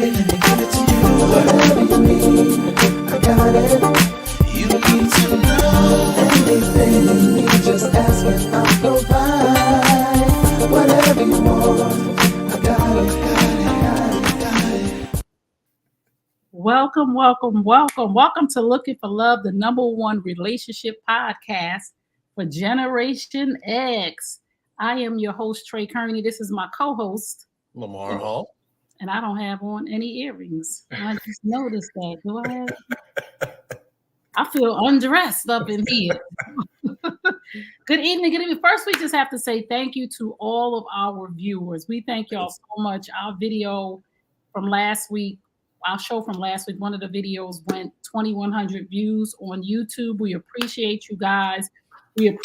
let me give it to you. Whatever you need, I got it. You need to know anything you need, just ask and I'll provide. Whatever you want, I got it, got it. Welcome to Looking for Love, the #1 relationship podcast for Generation X. I am your host, Tray Kearney. This is my co-host, Lamar Hall. And I don't have on any earrings. I just noticed that. Do I have? I feel undressed up in here. Good evening. First, we just have to say thank you to all of our viewers. We thank y'all so much. Our video from last week, our show from last week, one of the videos went 2,100 views on YouTube. We appreciate you guys. We are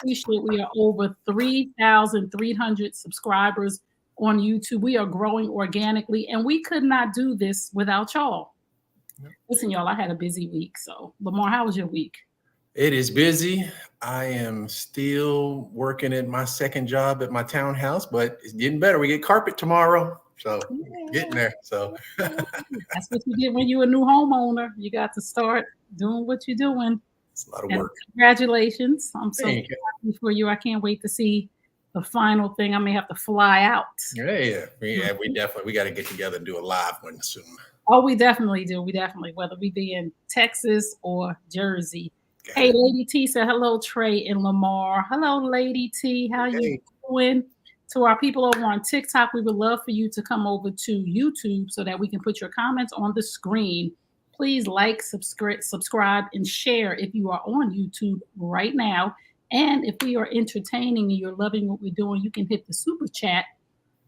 over 3,300 subscribers on YouTube. We are growing organically, and we could not do this without y'all. Listen, y'all, I had a busy week. So, Lamar, how was your week? It is busy. I am still working at my second job at my townhouse, but it's getting better. We get carpet tomorrow, so getting there. So that's what you get when you're a new homeowner. You got to start doing what you're doing. It's a lot of work. Congratulations. I'm so happy for you. I can't wait to see the final thing. I may have to fly out. Yeah. We got to get together and do a live one soon. Oh, we definitely do. Whether we be in Texas or Jersey. Okay. Hey, Lady T said, hello, Tray and Lamar. Hello, Lady T. How you doing? To our people over on TikTok, we would love for you to come over to YouTube so that we can put your comments on the screen. Please like, subscribe, and share if you are on YouTube right now. And if we are entertaining and you're loving what we're doing, you can hit the super chat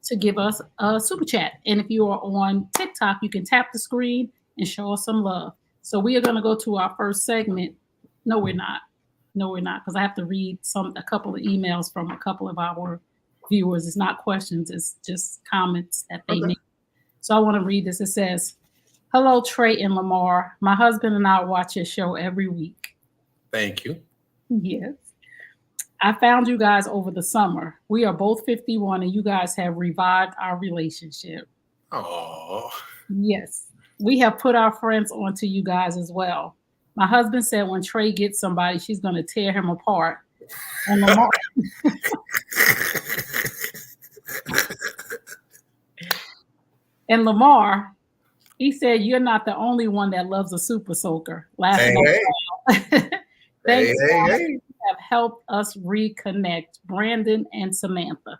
to give us a super chat. And if you are on TikTok, you can tap the screen and show us some love. So we are going to go to our first segment. No, we're not, because I have to read a couple of emails from a couple of our viewers. It's not questions, it's just comments that they make. So I want to read this. It says, hello, Tray and Lamar. My husband and I watch your show every week. Thank you. Yes. I found you guys over the summer. We are both 51 and you guys have revived our relationship. Oh. Yes. We have put our friends onto you guys as well. My husband said when Tray gets somebody, she's going to tear him apart. And Lamar... And Lamar, he said, you're not the only one that loves a super soaker. Laughing Thanks, you have helped us reconnect, Brandon and Samantha.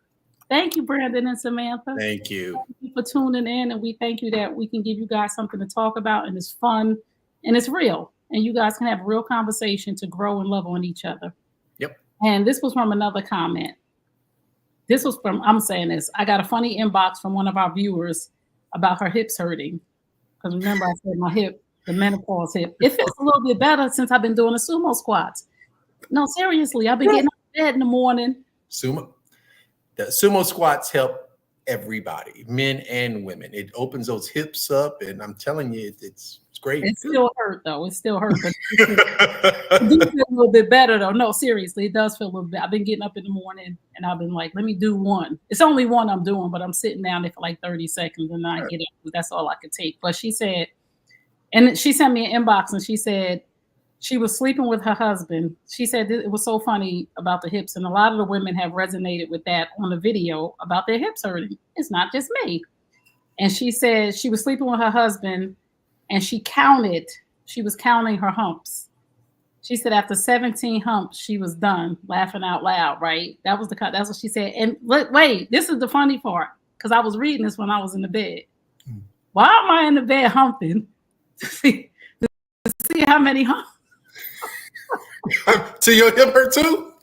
Thank you, Brandon and Samantha. Thank you for tuning in, and we thank you that we can give you guys something to talk about, and it's fun, and it's real, and you guys can have a real conversation to grow and love on each other. Yep. And this was from another comment. I'm saying this. I got a funny inbox from one of our viewers about her hips hurting. Because remember, I said my hip, the menopause hip. It feels a little bit better since I've been doing the sumo squats. No, seriously, I've been getting out of bed in the morning. The sumo squats help everybody, men and women. It opens those hips up, and I'm telling you, it's great. It still hurt, though. It still hurt. But it do feel a little bit better, though. No, seriously, it does feel a little bit. I've been getting up in the morning, and I've been like, let me do one. It's only one I'm doing, but I'm sitting down there for like 30 seconds, and then I get up. That's all I could take. But she said, and she sent me an inbox, and she said she was sleeping with her husband. She said it was so funny about the hips, and a lot of the women have resonated with that on the video about their hips hurting. It's not just me. And she said she was sleeping with her husband, and she was counting her humps. She said after 17 humps, she was done, laughing out loud, right? That's what she said. And wait, this is the funny part, because I was reading this when I was in the bed. Why am I in the bed humping? To see how many humps. To your hip hurt too?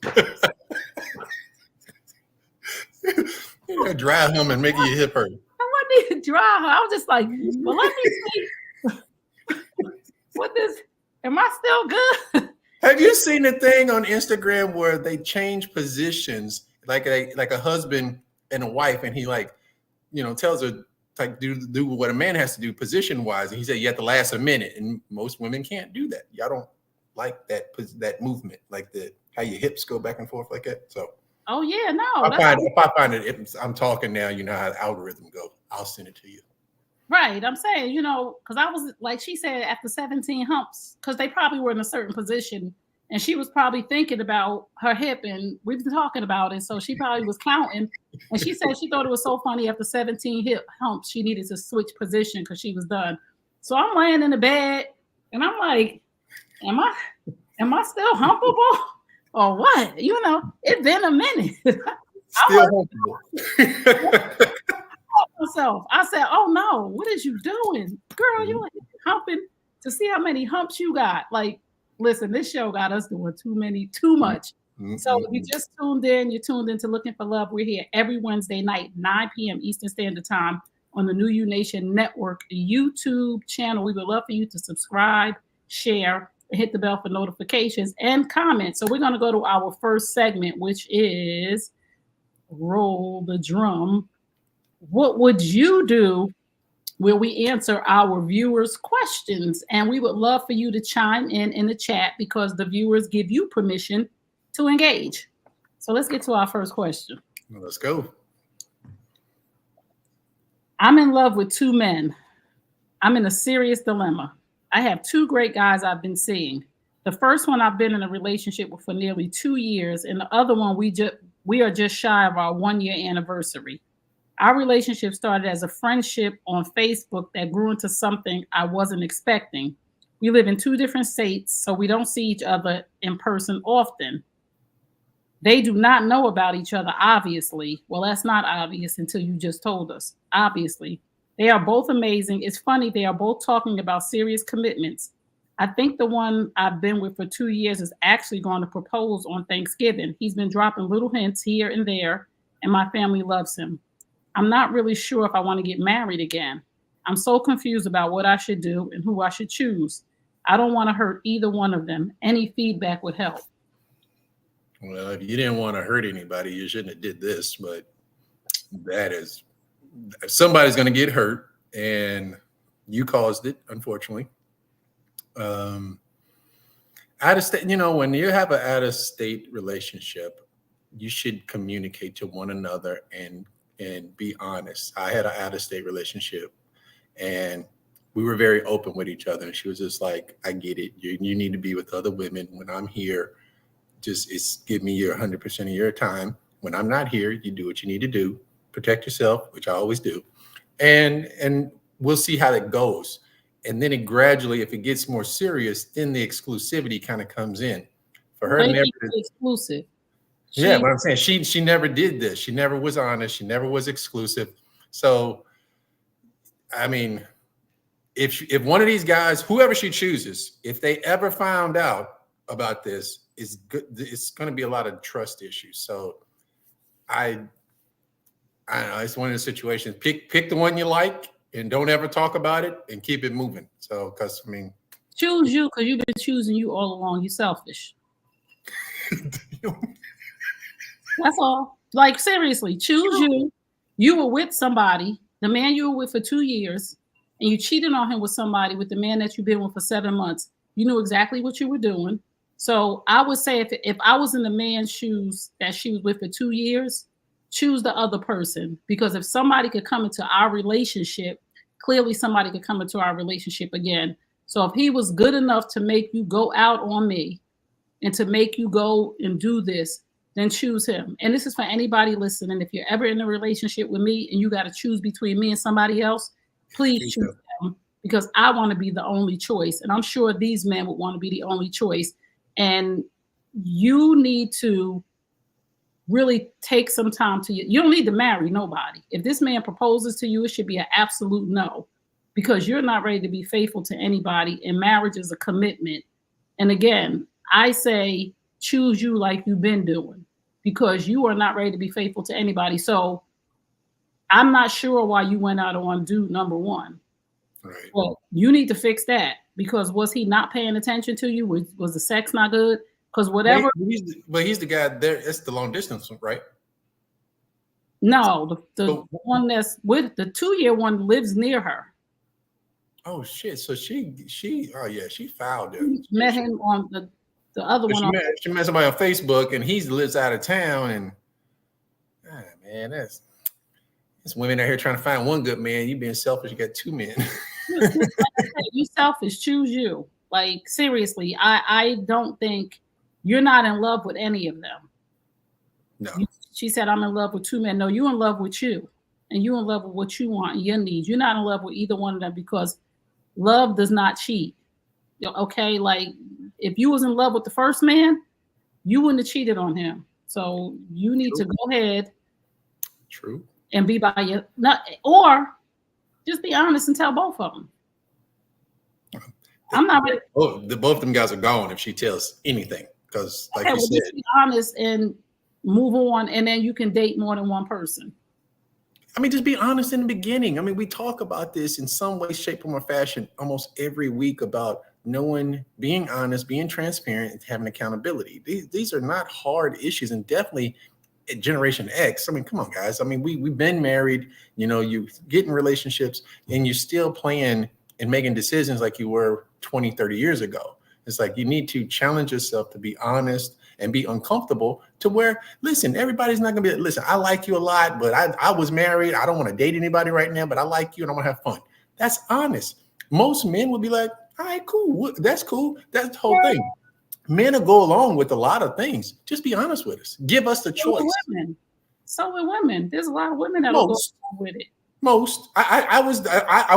You gotta dry him and make your hip hurt. I want to dry her. I was just like, well, let me see. What this? Am I still good? Have you seen the thing on Instagram where they change positions, like a husband and a wife, and he tells her like do what a man has to do position wise, and he said you have to last a minute, and most women can't do that. Y'all don't like that movement, like how your hips go back and forth like that. So. Oh yeah, no. If I find it, I'm talking now. You know how the algorithm goes. I'll send it to you. Right. I'm saying, because I was like she said, after 17 humps, because they probably were in a certain position, and she was probably thinking about her hip, and we've been talking about it. So she probably was counting, and she said she thought it was so funny after 17 hip humps, she needed to switch position because she was done. So I'm laying in the bed, and I'm like, am I still humpable or what? It's been a minute. Still humpable. Myself. I said, "Oh no, what is you doing, girl? You like humping to see how many humps you got." Like, listen, this show got us doing too much. So if you just tuned in, you're tuned into Looking for Love. We're here every Wednesday night, 9 p.m. Eastern Standard Time on the New You Nation Network YouTube channel. We would love for you to subscribe, share, and hit the bell for notifications and comment. So we're going to go to our first segment, which is Roll the Drum. What would you do, where we answer our viewers' questions? And we would love for you to chime in the chat because the viewers give you permission to engage. So let's get to our first question. Let's go. I'm in love with two men. I'm in a serious dilemma. I have two great guys I've been seeing. The first one I've been in a relationship with for nearly 2 years, and the other one we are just shy of our 1-year anniversary. Our relationship started as a friendship on Facebook that grew into something I wasn't expecting. We live in 2 different states, so we don't see each other in person often. They do not know about each other, obviously. Well, that's not obvious until you just told us. Obviously. They are both amazing. It's funny, they are both talking about serious commitments. I think the one I've been with for 2 years is actually going to propose on Thanksgiving. He's been dropping little hints here and there, and my family loves him. I'm not really sure if I want to get married again. I'm so confused about what I should do and who I should choose. I don't want to hurt either one of them. Any feedback would help. Well, if you didn't want to hurt anybody, you shouldn't have did this, but somebody's going to get hurt, and you caused it, unfortunately. Out of state, when you have an out of state relationship, you should communicate to one another and be honest. I had an out of state relationship, and we were very open with each other. And she was just like, I get it. You need to be with other women. When I'm here, give me your 100% of your time. When I'm not here, you do what you need to do. Protect yourself, which I always do. And we'll see how that goes. And then it gradually, if it gets more serious, then the exclusivity kind of comes in. For her, never exclusive. Yeah, but I'm saying she never did this. She never was honest. She never was exclusive. So, I mean, if one of these guys, whoever she chooses, if they ever found out about this, it's going to be a lot of trust issues. So, I don't know. It's one of the situations. Pick the one you like and don't ever talk about it and keep it moving. So, because choose you, because you've been choosing you all along. You're selfish. That's all. Like, seriously, choose you. You were with somebody, the man you were with for 2 years, and you cheated on him with somebody, with the man that you've been with for 7 months. You knew exactly what you were doing. So I would say if I was in the man's shoes that she was with for 2 years, choose the other person. Because if somebody could come into our relationship, clearly somebody could come into our relationship again. So if he was good enough to make you go out on me and to make you go and do this, then choose him. And this is for anybody listening. If you're ever in a relationship with me and you got to choose between me and somebody else, please choose them, because I want to be the only choice. And I'm sure these men would want to be the only choice. And you need to really take some time you don't need to marry nobody. If this man proposes to you, it should be an absolute no, because you're not ready to be faithful to anybody, and marriage is a commitment. And again, I say choose you like you've been doing, because you are not ready to be faithful to anybody. So I'm not sure why you went out on dude number one. Right. Well, you need to fix that, because was he not paying attention to you? Was the sex not good? Because whatever. But he's the guy there. It's the long distance, right? No, the one that's with the 2-year one lives near her. Oh shit! So she fouled it. Met him on the other one. She met somebody on Facebook, and he lives out of town. And man, There's women out here trying to find one good man. You being selfish, you got two men. You selfish, choose you. Like seriously, I don't think you're not in love with any of them. No. She said, I'm in love with two men. No, you're in love with you. And you're in love with what you want and your needs. You're not in love with either one of them because love does not cheat. Okay, like if you was in love with the first man, you wouldn't have cheated on him. So you need to go ahead. True. And be by your not, or just be honest and tell both of them. I'm not ready. Both of them guys are gone if she tells anything. Because like you said, just be honest and move on, and then you can date more than one person. I mean, just be honest in the beginning. I mean, we talk about this in some way, shape, form, or fashion almost every week about knowing, being honest, being transparent, and having accountability. These are not hard issues, and definitely Generation X. I mean, come on, guys. I mean, we've been married, you get in relationships and you're still playing and making decisions like you were 20, 30 years ago. It's like you need to challenge yourself to be honest and be uncomfortable to where, listen, everybody's not going to be, listen, I like you a lot, but I was married. I don't want to date anybody right now, but I like you and I want to have fun. That's honest. Most men would be like, all right, cool. That's cool. That's the whole thing. Men will go along with a lot of things. Just be honest with us. Give us the choice. So with women, there's a lot of women that will go along with it. Most. I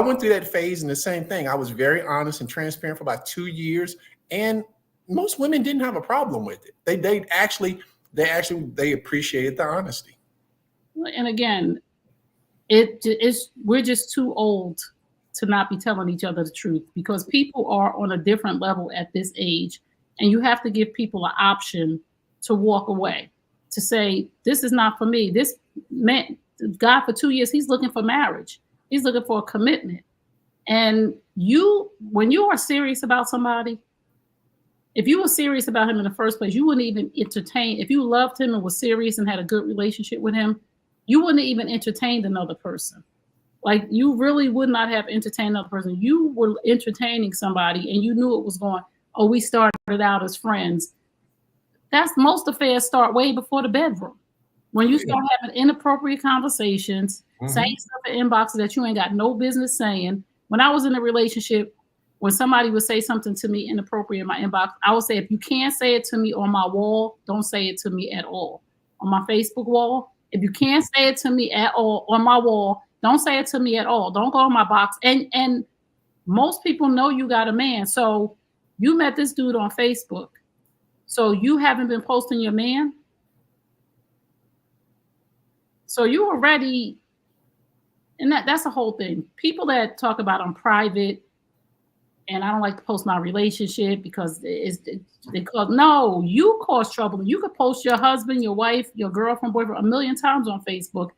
went through that phase, and the same thing. I was very honest and transparent for about 2 years, and most women didn't have a problem with it. They actually appreciated the honesty. And again, we're just too old to not be telling each other the truth because people are on a different level at this age. And you have to give people an option to walk away, to say, this is not for me. This man, God, for 2 years, he's looking for marriage. He's looking for a commitment. And when you are serious about somebody, if you were serious about him in the first place, you wouldn't even entertain. If you loved him and was serious and had a good relationship with him, you wouldn't even entertain another person. Like you really would not have entertained another person. You were entertaining somebody and you knew it was going, oh, we started out as friends. That's most affairs start way before the bedroom. When you start having inappropriate conversations, saying stuff in inboxes that you ain't got no business saying. When I was in a relationship, when somebody would say something to me inappropriate in my inbox, I would say, if you can't say it to me on my wall, don't say it to me at all. On my Facebook wall, if you can't say it to me at all on my wall, don't say it to me at all. Don't go in my box. And most people know you got a man. So you met this dude on Facebook. So you haven't been posting your man. So you already, and that's the whole thing. People that talk about I'm private and I don't like to post my relationship because no, you cause trouble. You could post your husband, your wife, your girlfriend, boyfriend 1,000,000 times on Facebook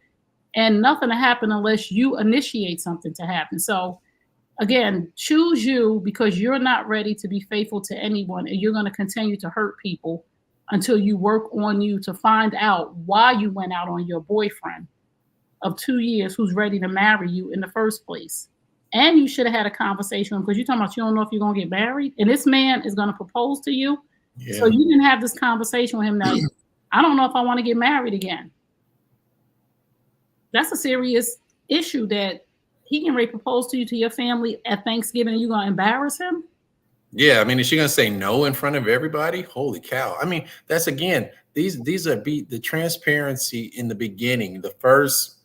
and nothing will happen unless you initiate something to happen. So again, choose you because you're not ready to be faithful to anyone and you're going to continue to hurt people until you work on you to find out why you went out on your boyfriend of 2 years who's ready to marry you in the first place. And you should have had a conversation because you're talking about you don't know if you're going to get married and this man is going to propose to you. Yeah. So you didn't have this conversation with him now. I don't know if I want to get married again. That's a serious issue that he can propose to you, to your family at Thanksgiving and you're going to embarrass him? Yeah, I mean, is she going to say no in front of everybody? Holy cow. I mean, that's again, these are the transparency in the beginning, the first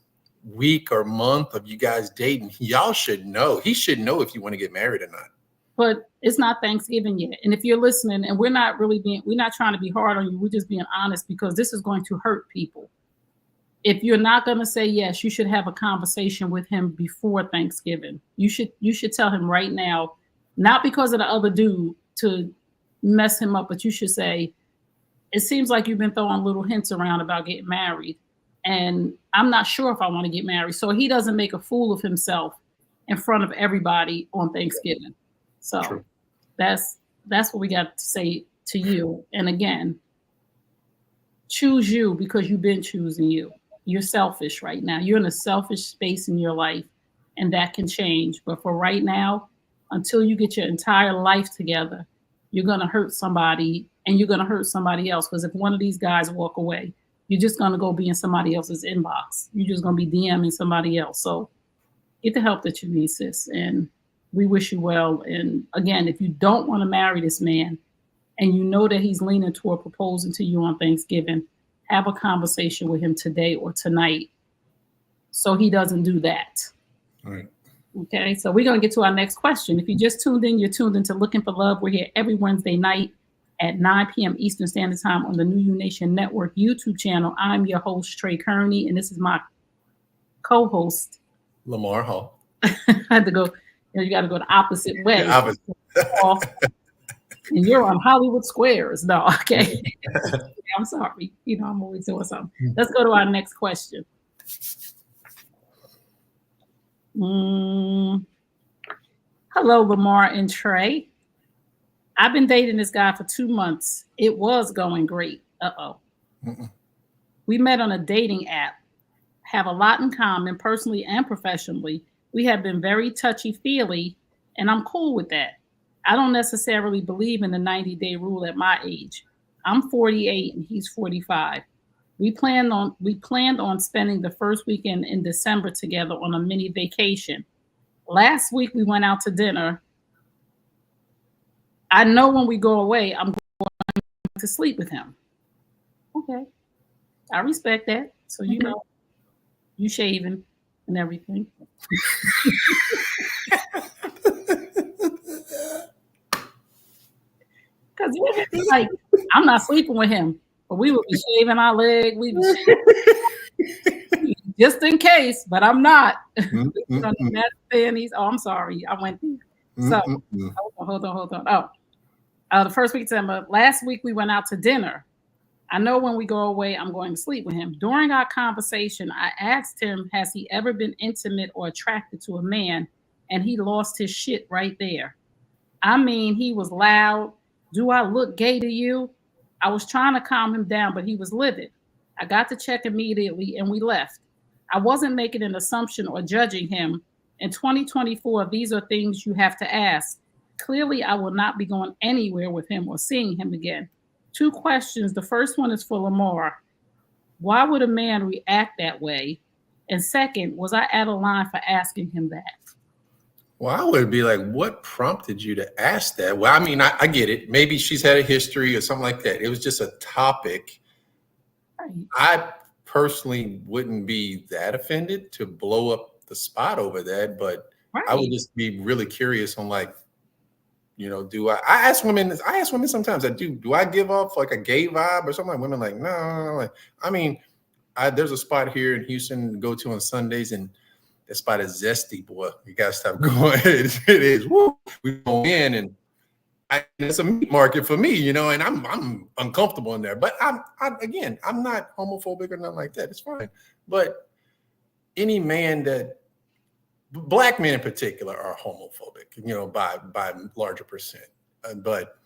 week or month of you guys dating. Y'all should know. He should know if you want to get married or not. But it's not Thanksgiving yet. And if you're listening, and we're not trying to be hard on you, we're just being honest because this is going to hurt people. If you're not going to say yes, you should have a conversation with him before Thanksgiving. You should tell him right now, not because of the other dude to mess him up, but you should say, it seems like you've been throwing little hints around about getting married. And I'm not sure if I want to get married. So he doesn't make a fool of himself in front of everybody on Thanksgiving. So True. That's what we got to say to you. And again, choose you because you've been choosing you. You're selfish right now. You're in a selfish space in your life and that can change. But for right now, until you get your entire life together, you're going to hurt somebody and you're going to hurt somebody else. Because if one of these guys walk away, you're just going to go be in somebody else's inbox. You're just going to be DMing somebody else. So get the help that you need, sis. And we wish you well. And again, if you don't want to marry this man and you know that he's leaning toward proposing to you on Thanksgiving, have a conversation with him today or tonight so he doesn't do that. All right. Okay, so we're going to get to our next question. If you just tuned in, you're tuned into Looking for Love. We're here every Wednesday night at 9 p.m. Eastern Standard Time on the New You Nation Network YouTube channel. I'm your host, Trey Kearney, and this is my co-host, Lamar Hall. I had to go, you got to go the opposite way. The opposite. And you're on Hollywood Squares. No, okay. I'm sorry. I'm always doing something. Let's go to our next question. Hello, Lamar and Tray. I've been dating this guy for 2 months. It was going great. We met on a dating app, have a lot in common personally and professionally. We have been very touchy-feely, and I'm cool with that. I don't necessarily believe in the 90-day rule at my age. I'm 48 and he's 45. We planned on spending the first weekend in December together on a mini vacation. Last week we went out to dinner. I know when we go away, I'm going to sleep with him. Okay. I respect that. So you shaving and everything. Because like, I'm not sleeping with him, but we would be shaving our leg. We just in case, but I'm not. Oh, I'm sorry. I went there. So hold on. The first week of December, last week we went out to dinner. I know when we go away, I'm going to sleep with him. During our conversation, I asked him, has he ever been intimate or attracted to a man? And he lost his shit right there. I mean, he was loud. Do I look gay to you? I was trying to calm him down, but he was livid. I got to check immediately and we left. I wasn't making an assumption or judging him. In 2024, these are things you have to ask. Clearly, I will not be going anywhere with him or seeing him again. 2 questions. The first one is for Lamar. Why would a man react that way? And second, was I out of line for asking him that? Well, I would be like, what prompted you to ask that? Well, I mean, I get it. Maybe she's had a history or something like that. It was just a topic. Right. I personally wouldn't be that offended to blow up the spot over that, but I would just be really curious on like, do I ask women sometimes, do I give off like a gay vibe or something? Like women like, no. Like, I mean, there's a spot here in Houston to go to on Sundays, and that spot is zesty, boy. You gotta stop going. It is. Woo. We go in, and it's a meat market for me, and I'm uncomfortable in there. But I'm not homophobic or nothing like that. It's fine. But any man black men in particular are homophobic, by larger percent. But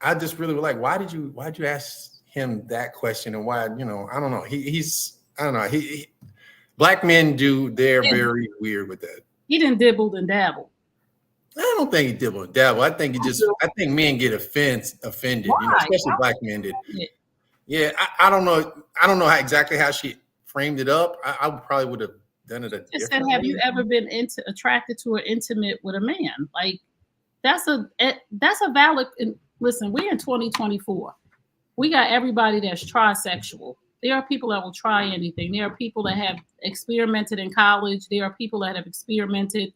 I just really would like, why'd you ask him that question, and why, I don't know. I don't know. Black men they're very weird with that. He didn't dibble and dabble. I don't think he dibble and dabble. I think I think men get offended, especially black men did. Yeah, I don't know. I don't know exactly how she framed it up. I probably would have done it a different said, have way. You ever been attracted to or intimate with a man? Like that's a valid. Listen, we're in 2024. We got everybody that's trisexual. There are people that will try anything. There are people that have experimented in college. There are people that have experimented.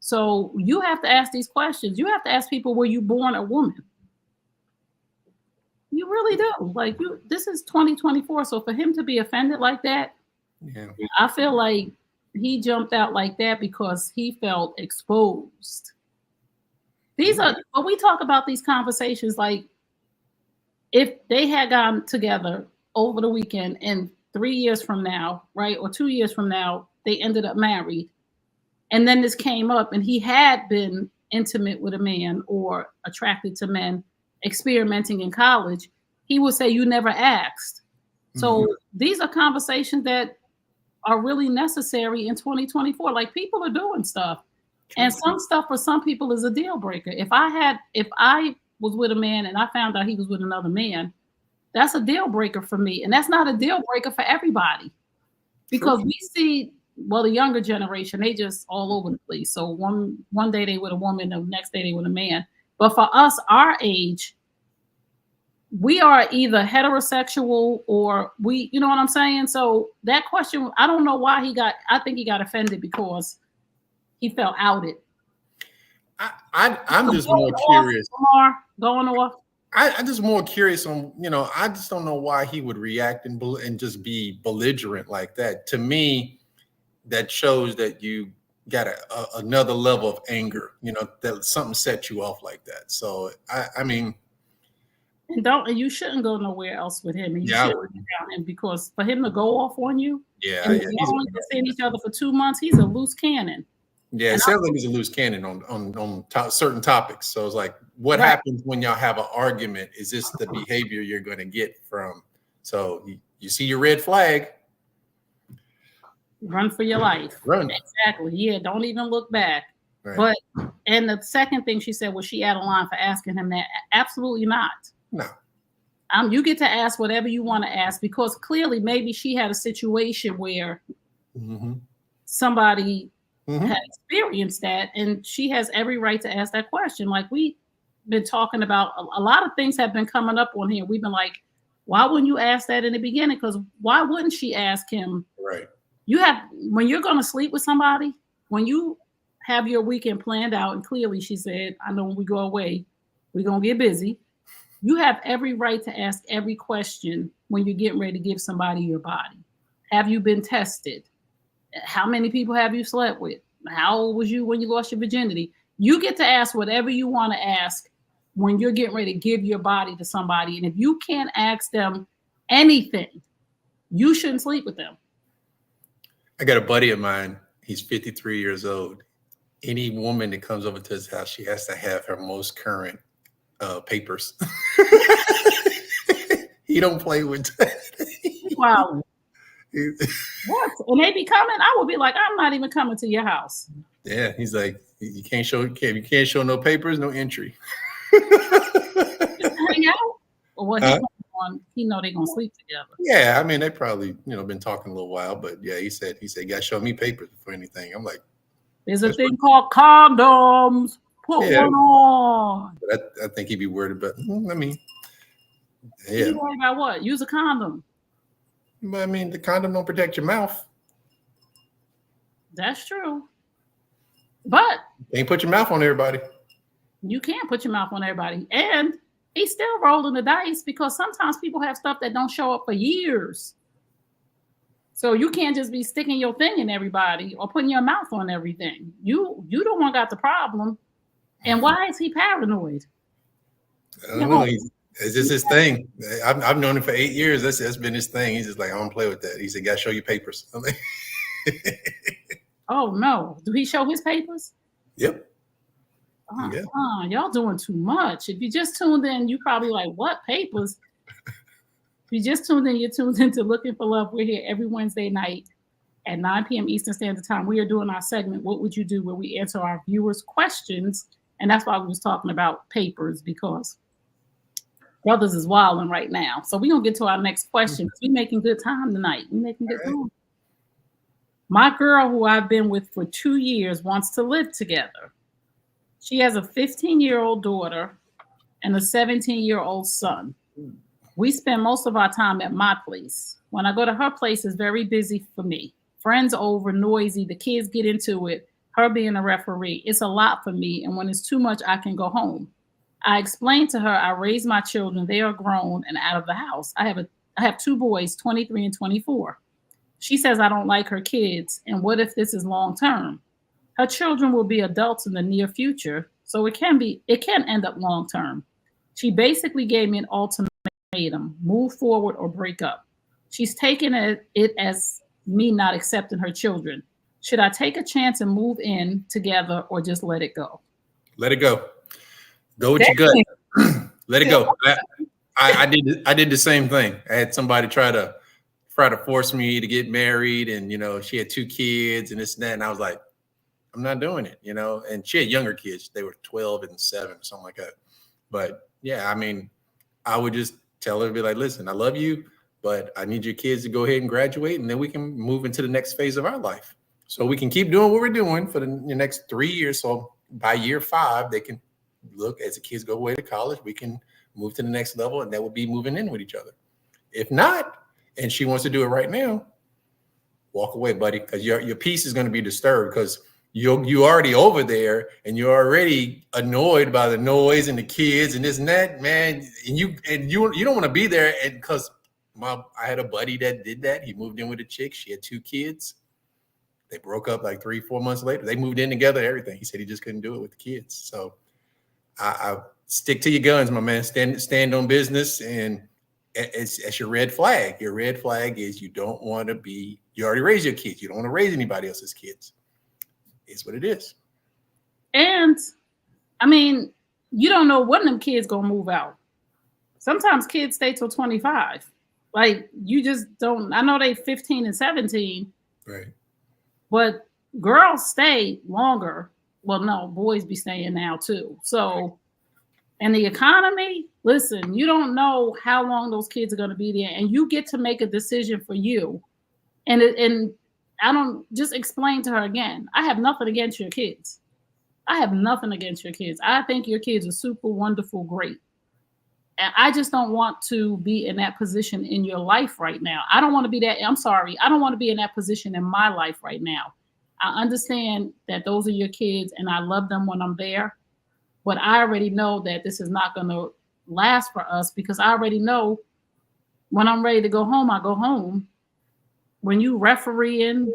So you have to ask these questions. You have to ask people, were you born a woman? You really do. Like this is 2024. So for him to be offended like that, I feel like he jumped out like that because he felt exposed. When we talk about these conversations, like if they had gone together over the weekend and 3 years from now, right, or 2 years from now, they ended up married, and then this came up and he had been intimate with a man or attracted to men, experimenting in college, he would say, you never asked. So these are conversations that are really necessary in 2024. Like people are doing stuff, and some stuff for some people is a deal breaker. If I was with a man and I found out he was with another man, that's a deal breaker for me. And that's not a deal breaker for everybody. Because we see, well, the younger generation, they just all over the place. So one day they with a woman, the next day they with a man. But for us, our age, we are either heterosexual or we, you know what I'm saying? So that question, I don't know why I think he got offended because he felt outed. I'm just more curious. Going off. I'm just more curious on, I just don't know why he would react and just be belligerent like that. To me, that shows that you got another level of anger, that something set you off like that. So, I mean. And you shouldn't go nowhere else with him. And you shouldn't be around him because for him to go off on you, and y'all only been seeing each other for 2 months, he's a loose cannon. Yeah, it sounds like he's a loose cannon on certain topics. So it's like, what happens when y'all have an argument? Is this the behavior you're going to get from? So you see your red flag. Run for your life. Run. Exactly. Yeah, don't even look back. Right. And the second thing she said, was she out of line for asking him that? Absolutely not. No. You get to ask whatever you want to ask because clearly maybe she had a situation where somebody had experienced that, and she has every right to ask that question. Like we've been talking about, a lot of things have been coming up on here. We've been like, why wouldn't you ask that in the beginning? Because why wouldn't she ask him? Right. When you're going to sleep with somebody, when you have your weekend planned out, and clearly she said, I know when we go away, we're going to get busy. You have every right to ask every question when you're getting ready to give somebody your body. Have you been tested? How many people have you slept with? How old was you when you lost your virginity? You get to ask whatever you want to ask when you're getting ready to give your body to somebody. And if you can't ask them anything, you shouldn't sleep with them. I got a buddy of mine. He's 53 years old. Any woman that comes over to his house, she has to have her most current papers. He don't play with that. Wow. What? And they be coming, I would be like, I'm not even coming to your house. Yeah, he's like, you can't show no papers, no entry. Just hang out? Or what he know they're gonna sleep together. Yeah, I mean they probably, been talking a little while, but yeah, he said you gotta show me papers before anything. I'm like, there's a thing called condoms. Put one on. But I think he'd be worried about. I mean, yeah. You worried about what? Use a condom. But I mean, the condom don't protect your mouth. That's true. But you can't put your mouth on everybody. You can't put your mouth on everybody. And he's still rolling the dice because sometimes people have stuff that don't show up for years. So you can't just be sticking your thing in everybody or putting your mouth on everything. You the one got the problem. And why is he paranoid? I don't know. It's just his thing. I've known him for 8 years. That's been his thing. He's just like, I don't play with that. He said, "Gotta show you papers." I'm like, oh no! Do he show his papers? Yep. Yeah. Y'all doing too much. If you just tuned in, you probably like, what papers? If you just tuned in, you're tuned into Looking for Love. We're here every Wednesday night at 9 p.m. Eastern Standard Time. We are doing our segment, What Would You Do?, where we answer our viewers' questions. And that's why we was talking about papers, because brothers is wilding right now. So we're going to get to our next question. We're making good time tonight. We're making good time. My girl, who I've been with for 2 years, wants to live together. She has a 15-year-old daughter and a 17-year-old son. We spend most of our time at my place. When I go to her place, it's very busy for me. Friends over, noisy, the kids get into it, her being a referee. It's a lot for me, and when it's too much, I can go home. I explained to her I raised my children. They are grown and out of the house. I have 2 boys, 23 and 24. She says I don't like her kids, and what if this is long term? Her children will be adults in the near future, so it can end up long term. She basically gave me an ultimatum: move forward or break up. She's taken it as me not accepting her children. Should I take a chance and move in together or just let it go? Let it go. Go with your gut. Let it go. I did the same thing. I had somebody try to force me to get married, and she had 2 kids and this and that, and I was like, I'm not doing it, and she had younger kids. They were 12 and 7 or something like that. But yeah, I mean, I would just tell her to be like, listen, I love you, but I need your kids to go ahead and graduate, and then we can move into the next phase of our life. So we can keep doing what we're doing for the next 3 years. So by year 5, they can look, as the kids go away to college, we can move to the next level, and that would be moving in with each other. If not, and she wants to do it right now, walk away, buddy, because your peace is going to be disturbed because you already over there and you're already annoyed by the noise and the kids and this and that, man. And you don't want to be there. And because I had a buddy that did that. He moved in with a chick. She had 2 kids. They broke up like 3-4 months later. They moved in together, everything. He said he just couldn't do it with the kids. So I stick to your guns, my man. Stand on business, and it's your red flag. Your red flag is you don't want to be. You already raised your kids. You don't want to raise anybody else's kids. It's what it is. And I mean, you don't know when them kids gonna move out. Sometimes kids stay till 25. Like you just don't. I know they 15 and 17. Right. But girls stay longer. Well, no, boys be staying now too. So, and the economy, listen, you don't know how long those kids are going to be there, and you get to make a decision for you. And I don't just explain to her again. I have nothing against your kids. I have nothing against your kids. I think your kids are super wonderful, great. And I just don't want to be in that position in your life right now. I don't want to be that. I'm sorry. I don't want to be in that position in my life right now. I understand that those are your kids and I love them when I'm there. But I already know that this is not going to last for us because I already know when I'm ready to go home, I go home. When you refereeing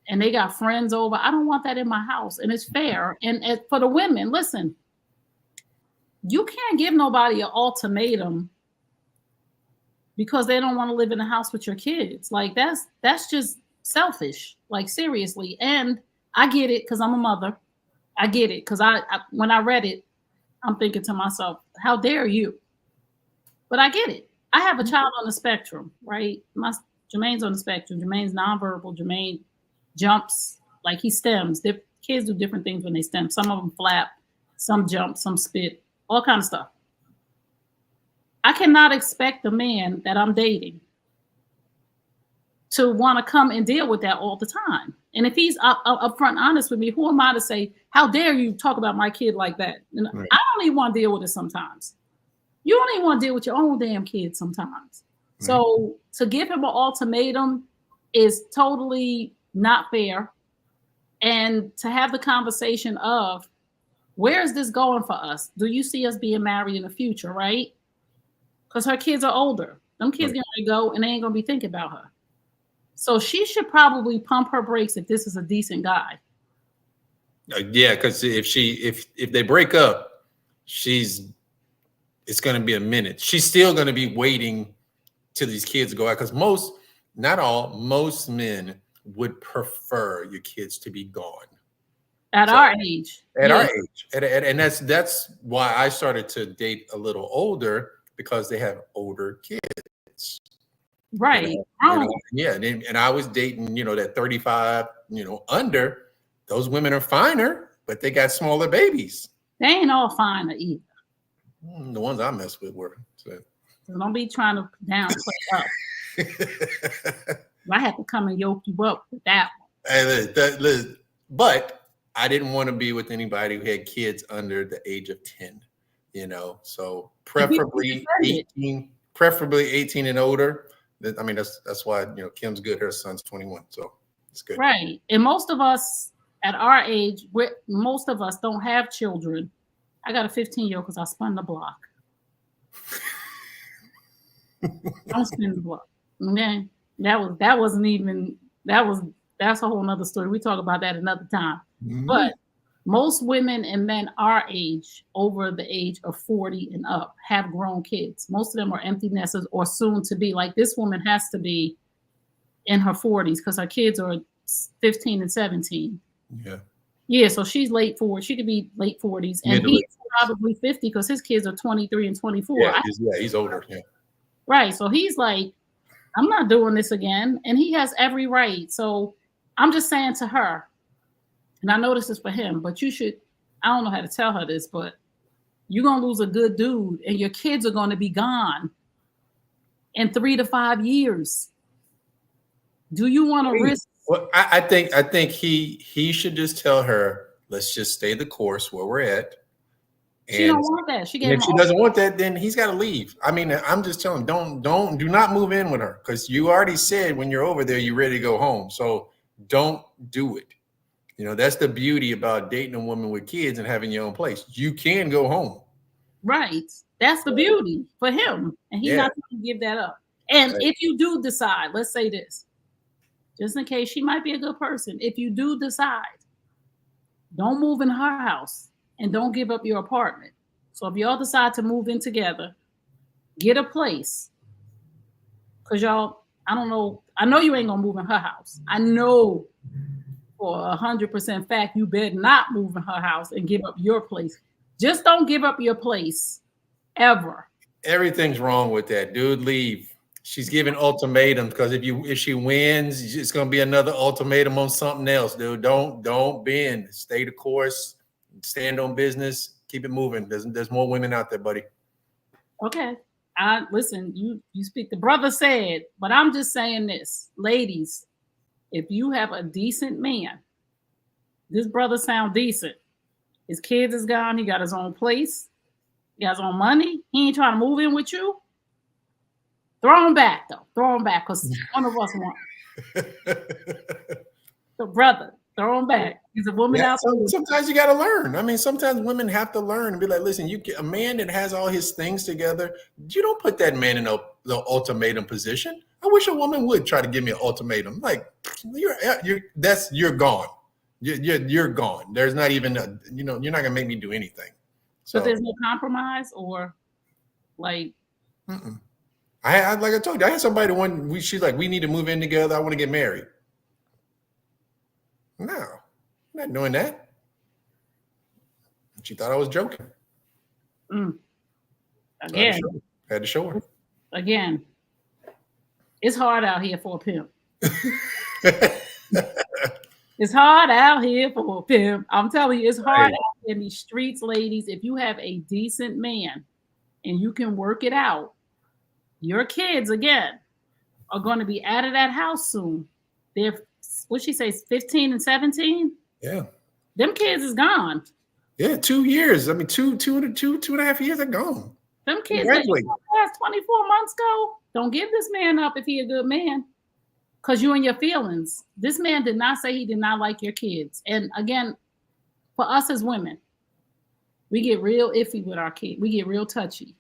and they got friends over, I don't want that in my house. And it's fair. And for the women, listen, you can't give nobody an ultimatum because they don't want to live in the house with your kids. Like that's just selfish. Like seriously. And I get it because I'm a mother. I get it because I when I read it, I'm thinking to myself, how dare you? But I get it. I have a child on the spectrum, right? Jermaine's on the spectrum. Jermaine's nonverbal. Jermaine jumps like he stems. Kids do different things when they stem. Some of them flap, some jump, some spit. All kind of stuff. I cannot expect the man that I'm dating to want to come and deal with that all the time. And if he's upfront honest with me, who am I to say, how dare you talk about my kid like that? And right. I don't even want to deal with it sometimes. You don't even want to deal with your own damn kid sometimes. Right. So to give him an ultimatum is totally not fair. And to have the conversation of, where is this going for us? Do you see us being married in the future, right? Because her kids are older. Them kids right. Gonna go and they ain't gonna be thinking about her. So she should probably pump her brakes if this is a decent guy. Yeah, because if they break up, it's gonna be a minute. She's still gonna be waiting till these kids go out. Because most men would prefer your kids to be gone. At our age. At our age. And that's why I started to date a little older, because they have older kids. Right. Yeah. And I was dating, that 35, under. Those women are finer, but they got smaller babies. They ain't all finer either. The ones I mess with were. So don't be trying to downplay up. I have to come and yoke you up with that one. But I didn't want to be with anybody who had kids under the age of 10, so preferably 18 and older. I mean, that's why, Kim's good. Her son's 21. So it's good. Right. And most of us at our age, most of us don't have children. I got a 15-year-old because I spun the block. I spun the block. Okay. That's a whole nother story. We talk about that another time. Mm-hmm. But most women and men our age, over the age of 40 and up, have grown kids. Most of them are empty nesters or soon to be. Like this woman has to be in her 40s because her kids are 15 and 17. Yeah. Yeah, so she's late 40s. She could be late 40s. And he's probably 50 because his kids are 23 and 24. Yeah, he's older. Yeah. Right. So he's like, I'm not doing this again. And he has every right. So I'm just saying to her, and I know this is for him, but you should, I don't know how to tell her this, but you're going to lose a good dude and your kids are going to be gone in 3 to 5 years? Do you want to risk? Well, I think he should just tell her, let's just stay the course where we're at. She don't want that. She And if she doesn't want that, then he's got to leave. I mean, I'm just telling him, do not move in with her, because you already said when you're over there, you're ready to go home. So don't do it. You know, that's the beauty about dating a woman with kids and having your own place. You can go home. Right. That's the beauty for him. And he's not going to give that up. And if you do decide, let's say this, just in case she might be a good person, if you do decide, don't move in her house and don't give up your apartment. So if y'all decide to move in together, get a place. Because y'all, I don't know, I know you ain't going to move in her house. I know for 100% fact you better not move in her house and give up your place. Just don't give up your place ever. Everything's wrong with that, dude. Leave. She's giving ultimatums, because if she wins, it's gonna be another ultimatum on something else, dude. Don't bend. Stay the course. Stand on business. Keep it moving. There's more women out there, buddy. Okay. Listen, you speak. The brother said, but I'm just saying this, ladies. If you have a decent man, this brother sound decent. His kids is gone. He got his own place. He got his own money. He ain't trying to move in with you. Throw him back, though. Throw him back, because one of us want the brother. Throw him back. He's a woman out there. Sometimes you got to learn. I mean, sometimes women have to learn and be like, listen, a man that has all his things together, you don't put that man in the ultimatum position. I wish a woman would try to give me an ultimatum. Like, you're gone. You're gone. There's not even you're not gonna make me do anything. So but there's no compromise, or like. Like I told you, I had somebody she's like, we need to move in together. I want to get married. No, I'm not doing that. She thought I was joking. Again, had to show her. Again, it's hard out here for a pimp. It's hard out here for a pimp. I'm telling you, it's hard out in these streets, ladies. If you have a decent man and you can work it out, your kids, again, are going to be out of that house soon. They're, what she says, 15 and 17? Yeah. Them kids is gone. Yeah, 2 years. I mean, two and a half years are gone. Them kids that past 24 months ago, don't give this man up if he a good man. Because you and your feelings. This man did not say he did not like your kids. And again, for us as women, we get real iffy with our kids. We get real touchy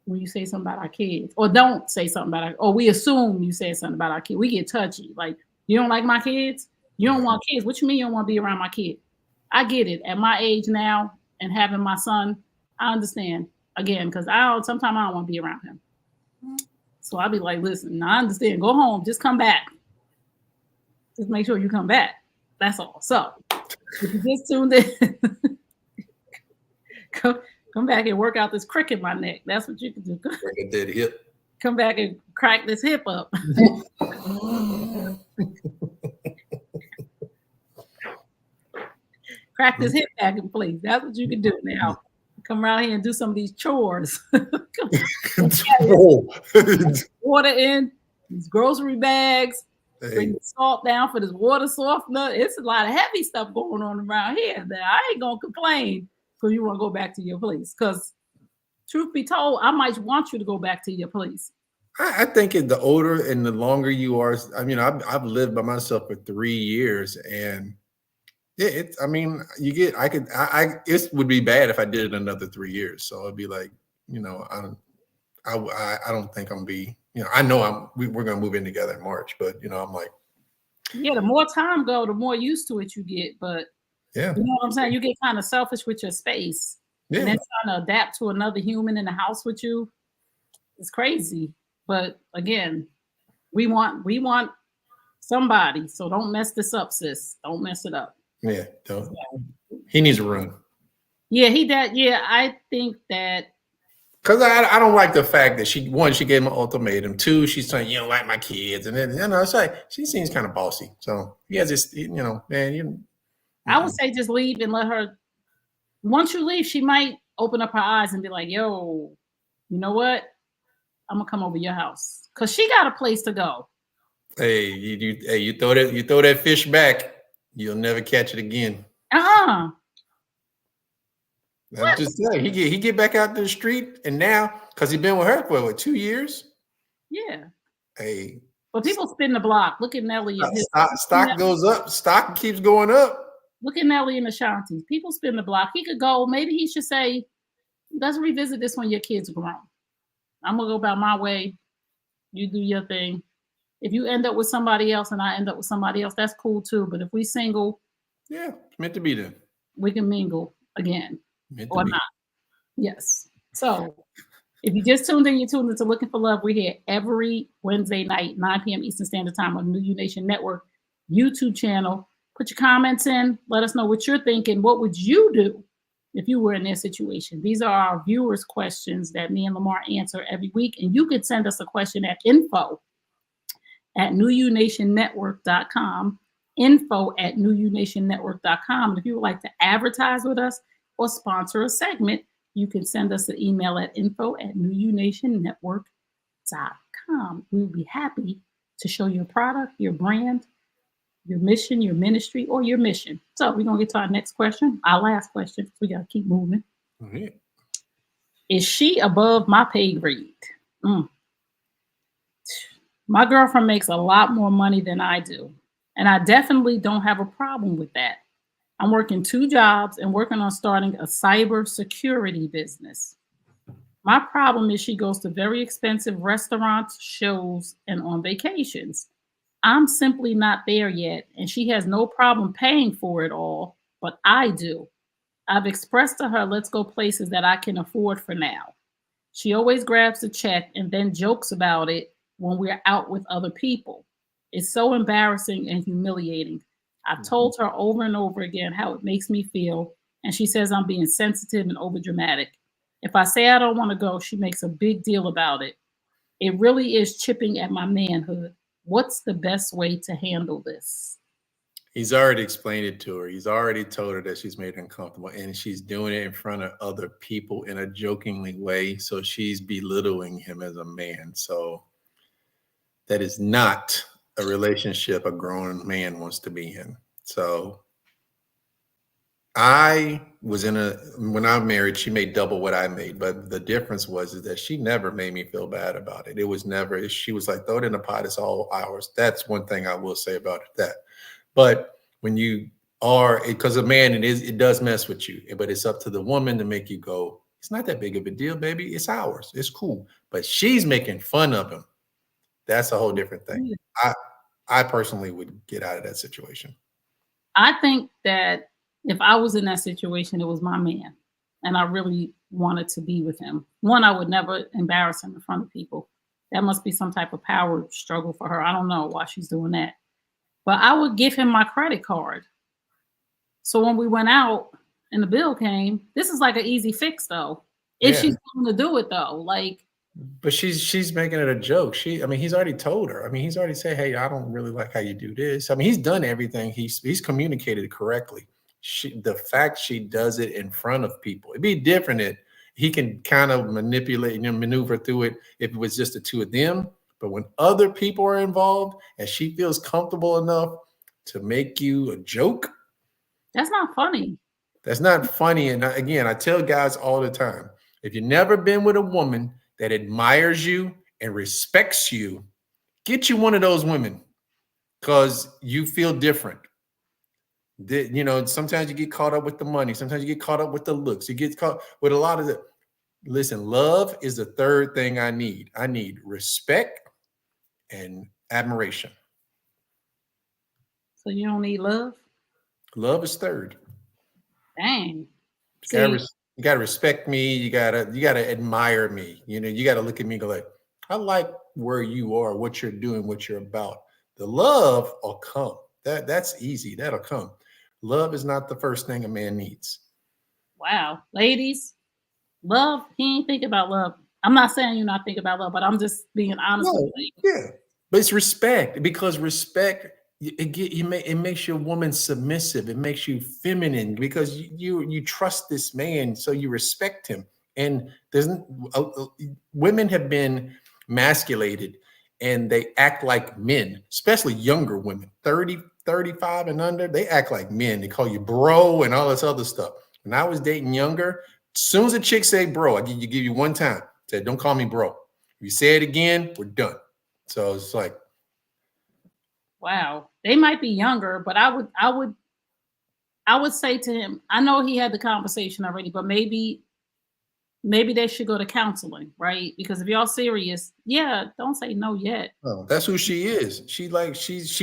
when you say something about our kids, or don't say something about our, or we assume you said something about our kid. We get touchy. Like, you don't like my kids? You don't want kids? What you mean you don't want to be around my kid? I get it. At my age now and having my son, I understand. Again, because sometimes I don't want to be around him. So I'll be like, listen, I understand. Go home. Just come back. Just make sure you come back. That's all. So if you just tuned in, come back and work out this crick in my neck. That's what you can do. Break a dead hip. Come back and crack this hip up. Crack this hip back in place. That's what you can do now. Come around here and do some of these chores. Water in, these grocery bags, bring the salt down for this water softener. It's a lot of heavy stuff going on around here. That I ain't gonna complain because you want to go back to your place. Because truth be told, I might want you to go back to your place. I think the older and the longer you are, I mean, I've lived by myself for 3 years, and it would be bad if I did it another 3 years. So it'd be like, I don't think I'm gonna be, I know we're gonna move in together in March, but I'm like, yeah, the more time go, the more used to it you get. But yeah, you know what I'm saying? You get kind of selfish with your space. Yeah. And then trying to adapt to another human in the house with you. It's crazy. But again, we want somebody. So don't mess this up, sis. Don't mess it up. Yeah, don't. He needs to run. Yeah, he did. Yeah, I think that. Because I don't like the fact that she gave him an ultimatum. 2, she's saying, you don't like my kids. And then, it's like, she seems kind of bossy. So he has this, man, I would say just leave and let her. Once you leave, she might open up her eyes and be like, yo, you know what? I'm gonna come over your house because she got a place to go. Hey, you throw that fish back, you'll never catch it again. Uh-uh. I'm What? just saying, he get back out to the street, and now because he been with her for what, 2 years. Yeah. Hey, But people spin the block. Look at Nelly and his stock goes up, stock keeps going up. look at Nelly and Ashanti. People spin the block. He could go. Maybe he should say, "Let's revisit this when your kids are grown. I'm gonna go about my way. You do your thing. If you end up with somebody else and I end up with somebody else, that's cool too. But if we single, Yeah, meant to be then. we can mingle again Meant to or be. not." Yes. So if you just tuned in, you're tuned into Looking for Love. We're here every Wednesday night, 9 p.m. Eastern Standard Time on the New Nation Network YouTube channel. Put your comments in. Let us know what you're thinking. What would you do if you were in their situation? These are our viewers' questions that me and Lamar answer every week. And you could send us a question at info@newunationnetwork.com, info@newunationnetwork.com. And if you would like to advertise with us or sponsor a segment, you can send us an email at info@newunationnetwork.com. We will be happy to show your product, your brand, your mission, your ministry, or your mission. So we're going to get to our next question, our last question. We got to keep moving. Yeah. Is she above my pay grade? My girlfriend makes a lot more money than I do, and I definitely don't have a problem with that. I'm working 2 jobs and working on starting a cyber security business. My problem is she goes to very expensive restaurants, shows, and on vacations. I'm simply not there yet, and she has no problem paying for it all, but I do. I've expressed to her, let's go places that I can afford for now. She always grabs the check and then jokes about it when we're out with other people. It's so embarrassing and humiliating. I've told her over and over again how it makes me feel, and she says I'm being sensitive and overdramatic. If I say I don't want to go, she makes a big deal about it. It really is chipping at my manhood. What's the best way to handle this? He's already explained it to her. He's already told her that she's made her uncomfortable, and she's doing it in front of other people in a jokingly way. So she's belittling him as a man. So that is not a relationship a grown man wants to be in. So when I married, she made double what I made, but the difference was is that she never made me feel bad about it. It was never, she was like, throw it in the pot, it's all ours. That's one thing I will say about that. But when you are, because a man, it does mess with you, but it's up to the woman to make you go, it's not that big of a deal, baby. It's ours. It's cool. But she's making fun of him. That's a whole different thing. I personally would get out of that situation. I think that if I was in that situation, it was my man, and I really wanted to be with him. One, I would never embarrass him in front of people. That must be some type of power struggle for her. I don't know why she's doing that. But I would give him my credit card. So when we went out and the bill came, this is like an easy fix though. If she's willing to do it though, like. But she's making it a joke. He's already told her. He's already said, hey, I don't really like how you do this. He's done everything. He's communicated correctly. The fact she does it in front of people, it'd be different if he can kind of manipulate and maneuver through it if it was just the two of them. But when other people are involved and she feels comfortable enough to make you a joke, that's not funny. That's not funny. And again, I tell guys all the time, if you've never been with a woman that admires you and respects you, get you one of those women because you feel different. Sometimes you get caught up with the money. Sometimes you get caught up with the looks. You get caught with a lot of the. Listen, love is the third thing I need. I need respect and admiration. So you don't need love? Love is third. Dang. You gotta respect me. You gotta admire me. You gotta look at me and go like, I like where you are, what you're doing, what you're about. The love will come. That's easy. That'll come. Love is not the first thing a man needs. Wow. Ladies, love, he ain't think about love. I'm not saying you're not thinking about love, but I'm just being honest with you. Yeah. But it's respect, because respect, it makes your woman submissive. It makes you feminine because you trust this man, so you respect him. And women have been masculated, and they act like men, especially younger women, 30, 35 and under. They act like men. They call you bro and all this other stuff. When I was dating younger, as soon as a chick say bro, I give you one time. Said, don't call me bro. If you say it again, we're done. So it's like, wow, they might be younger, but I would say to him, I know he had the conversation already, but maybe they should go to counseling, right? Because if y'all serious, yeah, don't say no yet. oh, that's who she is. She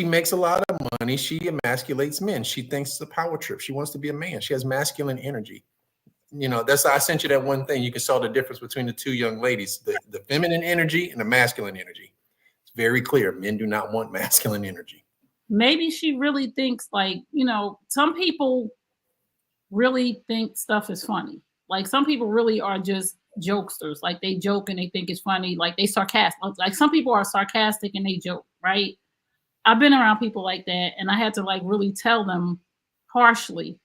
makes a lot of money. She emasculates men. She thinks it's a power trip. She wants to be a man. She has masculine energy. That's I sent you that one thing. You can saw the difference between the two young ladies, the feminine energy and the masculine energy. It's very clear. Men do not want masculine energy. Maybe she really thinks like, some people really think stuff is funny. Like some people really are just jokesters. Like they joke and they think it's funny. Like they sarcastic. Like some people are sarcastic and they joke, right? I've been around people like that, and I had to like really tell them harshly,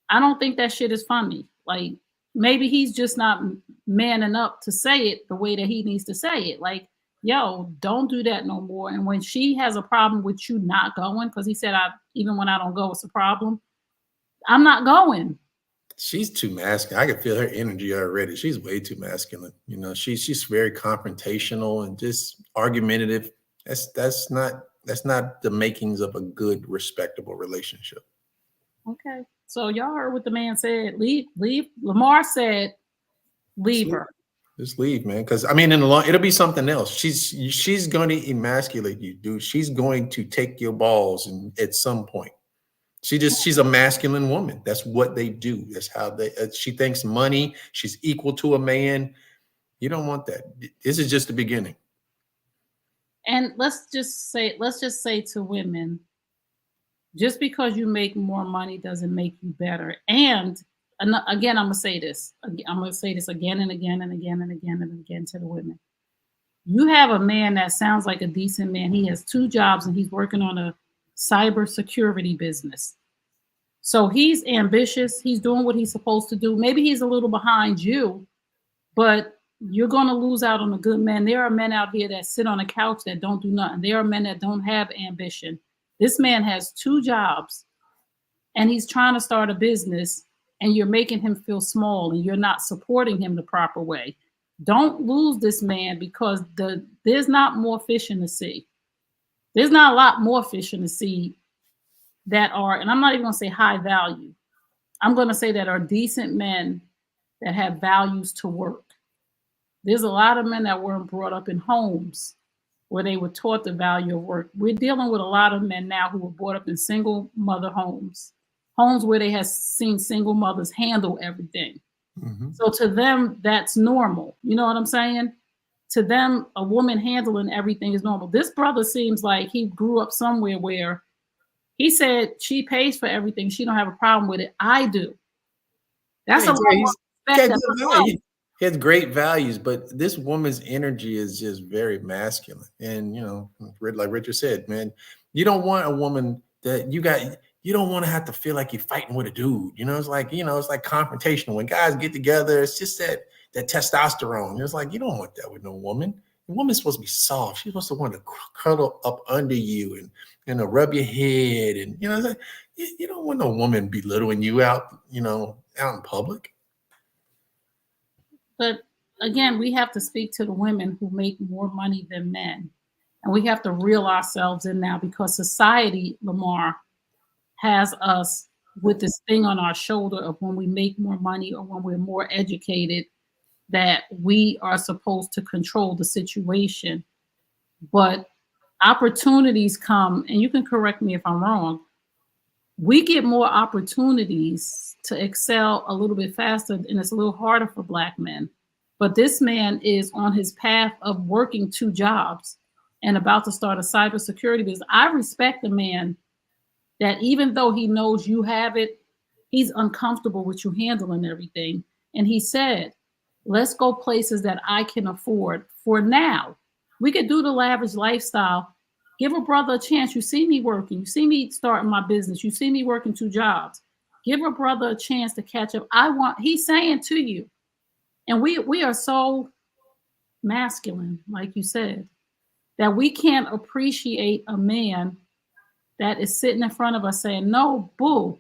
I don't think that shit is funny. Like maybe he's just not manning up to say it the way that he needs to say it. Like, yo, don't do that no more. And when she has a problem with you not going, because he said, even when I don't go, it's a problem. I'm not going. She's too masculine. I can feel her energy already. She's way too masculine. She's very confrontational and just argumentative. That's not the makings of a good, respectable relationship. Okay. So y'all heard what the man said. Leave. Lamar said, leave her. Just leave, man. Because in the long, it'll be something else. She's going to emasculate you, dude. She's going to take your balls, and at some point, she's a masculine woman. That's what they do. That's how she thinks money. She's equal to a man. You don't want that. This is just the beginning. And let's just say to women, just because you make more money doesn't make you better. And again, I'm gonna say this. I'm gonna say this again and again and again and again and again to the women. You have a man that sounds like a decent man. He has 2 jobs and he's working on a cybersecurity business. So he's ambitious. He's doing what he's supposed to do. Maybe he's a little behind you, but you're going to lose out on a good man. There are men out here that sit on a couch that don't do nothing. There are men that don't have ambition. This man has 2 jobs and he's trying to start a business, and you're making him feel small and you're not supporting him the proper way. Don't lose this man because there's not more fish in the sea. There's not a lot more fish in the sea that are, and I'm not even going to say high value. I'm going to say that are decent men that have values to work. There's a lot of men that weren't brought up in homes where they were taught the value of work. We're dealing with a lot of men now who were brought up in single mother homes where they have seen single mothers handle everything. Mm-hmm. So to them, that's normal. You know what I'm saying? To them, a woman handling everything is normal. This brother seems like he grew up somewhere where he said she pays for everything. She don't have a problem with it. I do. That's a lot of respect. He has great values, but this woman's energy is just very masculine. And, like Richard said, man, you don't want a woman that you don't want to have to feel like you're fighting with a dude. It's like confrontational. When guys get together, it's just that testosterone. It's like, you don't want that with no woman. The woman's supposed to be soft. She's supposed to want to cuddle up under you and rub your head. And, you don't want no woman belittling you out in public. But again, we have to speak to the women who make more money than men. And we have to reel ourselves in now because society, Lamar, has us with this thing on our shoulder of when we make more money or when we're more educated, that we are supposed to control the situation. But opportunities come, and you can correct me if I'm wrong, we get more opportunities to excel a little bit faster, and it's a little harder for Black men. But this man is on his path of working 2 jobs and about to start a cybersecurity business. I respect a man that even though he knows you have it, he's uncomfortable with you handling everything. And he said, let's go places that I can afford for now. We could do the lavish lifestyle. Give a brother a chance. You see me working. You see me starting my business. You see me working 2 jobs. Give a brother a chance to catch up. He's saying to you, and we are so masculine, like you said. That we can't appreciate a man that is sitting in front of us saying, "No, boo,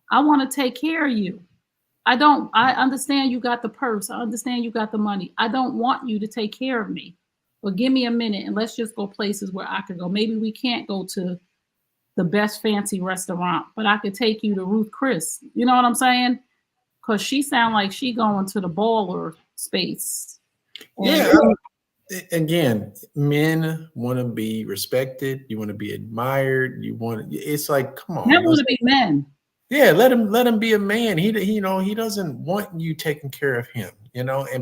I want to take care of you. I understand you got the purse. I understand you got the money. I don't want you to take care of me. But give me a minute and let's just go places where I could go. Maybe we can't go to the best fancy restaurant, but I could take you to Ruth Chris." You know what I'm saying? Because she sound like she going to the baller space. And Yeah. Again, men want to be respected. You want to be admired. It's like, come on. men want to be men. Yeah, let him be a man. He doesn't want you taking care of him,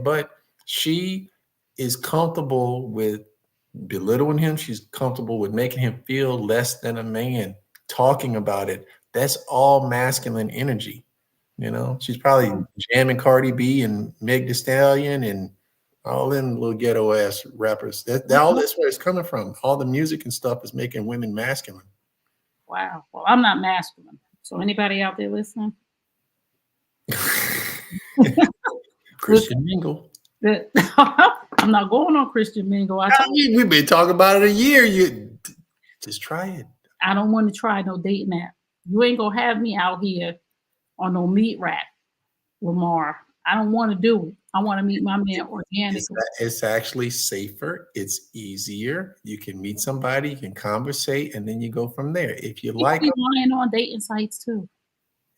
but she is comfortable with belittling him. She's comfortable with making him feel less than a man, talking about it. That's all masculine energy. She's probably jamming Cardi B and Meg Thee Stallion and all them little ghetto ass rappers. All that's where it's coming from. All the music and stuff is making women masculine. Wow. Well, I'm not masculine. So anybody out there listening? Christian Mingle. I'm not going on Christian Mingle. We've been talking about it a year. You just try it. I don't want to try no dating app. You ain't gonna have me out here on no meat rack, Lamar. I don't want to do it. I want to meet my man organically. It's actually safer. It's easier. You can meet somebody, you can conversate, and then you go from there. If you like, lying on dating sites too.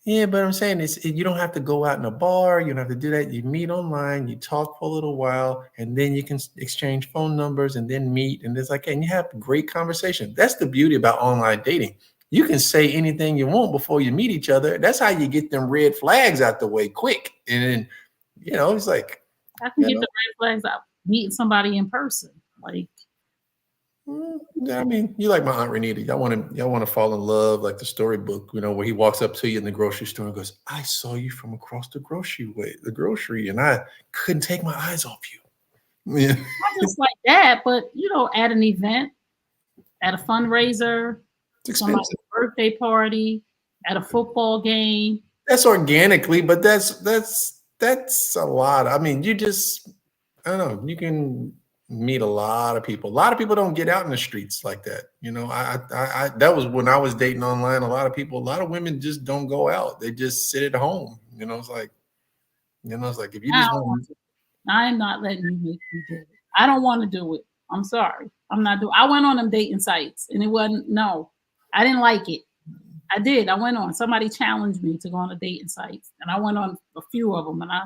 Yeah, but I'm saying you don't have to go out in a bar. You don't have to do that. You meet online, you talk for a little while, and then you can exchange phone numbers and then meet. And it's like, and you have great conversation. That's the beauty about online dating. You can say anything you want before you meet each other. That's how you get them red flags out the way quick. And then, it's like, I can get the red flags out meeting somebody in person. Like, I mean, you like my Aunt Renita. Y'all want to fall in love, like the storybook, where he walks up to you in the grocery store and goes, "I saw you from across the grocery, and I couldn't take my eyes off you." Yeah. Not just like that, but at an event, at a fundraiser, somebody's birthday party, at a football game. That's organically, but that's a lot. I mean, I don't know. You can meet a lot of people. A lot of people don't get out in the streets like that. I that was when I was dating online. A lot of women just don't go out. They just sit at home. It's like if you just want to. I am not letting you make me do it. I don't want to do it. I'm sorry. I'm not doing. I went on them dating sites and it wasn't. No, I didn't like it. I did. I went on. Somebody challenged me to go on a dating sites, and I went on a few of them, and I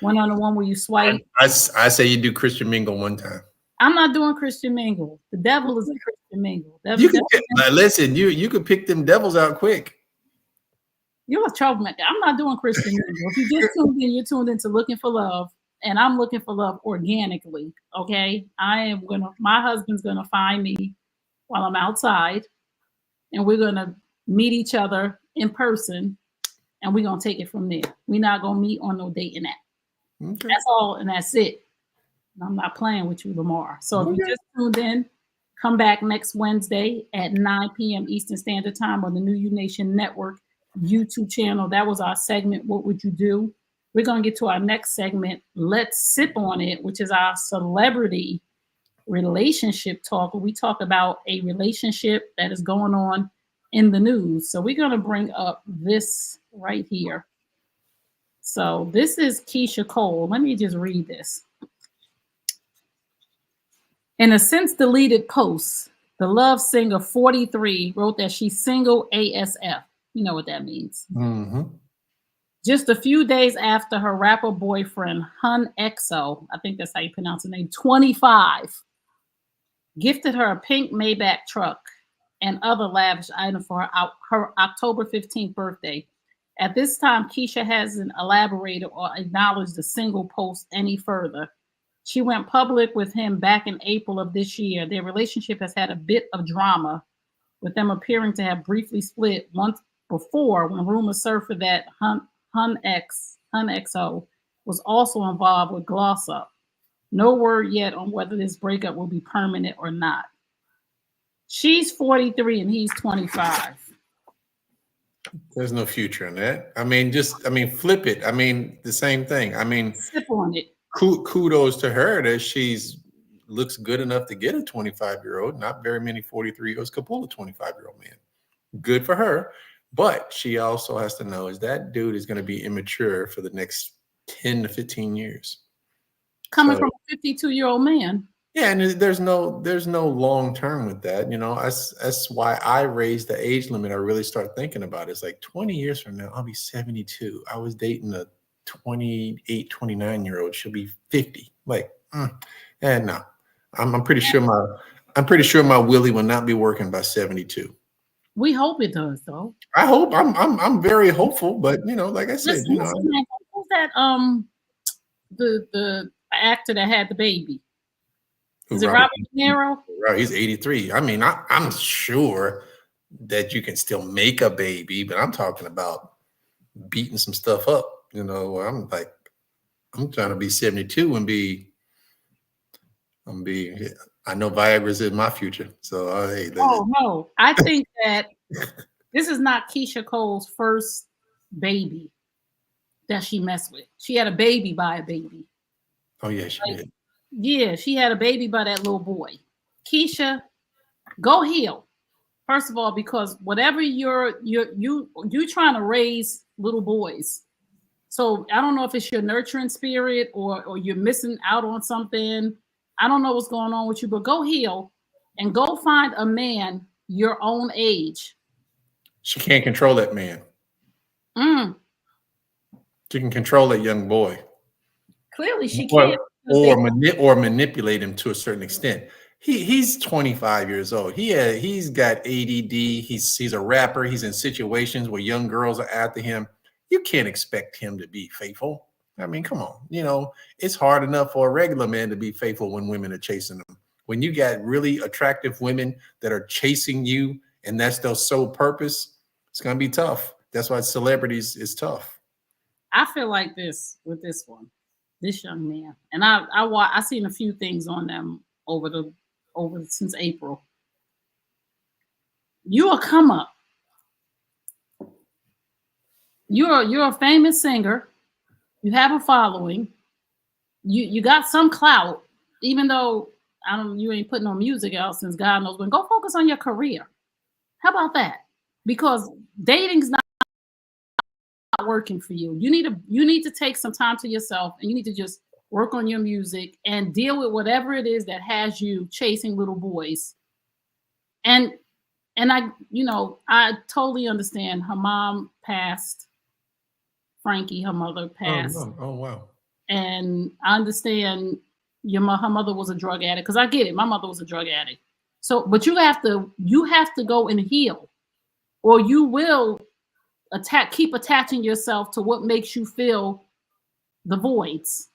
went on the one where you swipe. I say you do Christian Mingle one time. I'm not doing Christian Mingle. The devil is a Christian Mingle. Listen, you could pick them devils out quick. You're a troublemaker. I'm not doing Christian Mingle. If you just tuned in, you're tuned into Looking for Love, and I'm looking for love organically. Okay, my husband's gonna find me while I'm outside, and we're gonna meet each other in person, and we're gonna take it from there. We're not gonna meet on no dating app. Okay. That's all, and that's it. I'm not playing with you, Lamar. So if you just tuned in, come back next Wednesday at 9 p.m. Eastern Standard Time on the New You Nation Network YouTube channel. That was our segment, What Would You Do? We're going to get to our next segment, Let's Sip on It, which is our celebrity relationship talk, where we talk about a relationship that is going on in the news. So we're going to bring up this right here. So this is Keisha Cole. Let me just read this. In a since deleted post, the Love singer 43 wrote that she's single ASF. You know what that means. Mm-hmm. Just a few days after her rapper boyfriend, Hun XO, I think that's how you pronounce the name, 25, gifted her a pink Maybach truck and other lavish items for her October 15th birthday. At this time, Keisha hasn't elaborated or acknowledged the single post any further. She went public with him back in April of this year. Their relationship has had a bit of drama, with them appearing to have briefly split once before when rumors surfaced that Hun XO was also involved with Gloss Up. No word yet on whether this breakup will be permanent or not. She's 43 and he's 25. There's no future in that. I mean, flip it. I mean, the same thing. I mean, sip on it. Kudos to her that she's looks good enough to get a 25-year-old. Not very many 43-year-olds could pull a 25-year-old man. Good for her. But she also has to know is that dude is going to be immature for the next 10 to 15 years. Coming from a 52-year-old man. Yeah, and there's no long term with that. That's why I raised the age limit. I really start thinking about it. It's like 20 years from now, I'll be 72. I was dating a 28, 29-year-old. She'll be 50. Like, and no, I'm pretty sure my Willie will not be working by 72. We hope it does, though. I hope. I'm very hopeful, but like I said, who's that? The actor that had the baby. Is it Robert De Niro? He's 83. I mean, I'm sure that you can still make a baby, but I'm talking about beating some stuff up. I'm trying to be 72 and I know Viagra's in my future. So hey. Oh no, I think that this is not Keisha Cole's first baby that she messed with. She had a baby by a baby. Oh yeah, she did. Yeah, she had a baby by that little boy. Keisha, go heal. First of all, because whatever you're trying to raise little boys. So I don't know if it's your nurturing spirit or you're missing out on something. I don't know what's going on with you, but go heal and go find a man your own age. She can't control that man. She can control that young boy. Clearly she can. Or manipulate him to a certain extent. He's 25 years old. He's got ADD. He's a rapper. He's in situations where young girls are after him. You can't expect him to be faithful. I mean, come on. It's hard enough for a regular man to be faithful when women are chasing them. When you got really attractive women that are chasing you and that's their sole purpose, it's going to be tough. That's why celebrities is tough. I feel like this with this one. This young man, and I seen a few things on them over since April. You a come up. You're a famous singer. You have a following. You got some clout, even though you ain't putting no music out since God knows when. Go focus on your career. How about that? Because dating's not working for you. You need to take some time to yourself and you need to just work on your music and deal with whatever it is that has you chasing little boys. And I totally understand. Her mom passed. Frankie, her mother passed. Oh wow. And I understand her mother was a drug addict, because I get it. My mother was a drug addict. So, but you have to go and heal, or you will keep attaching yourself to what makes you feel the voids.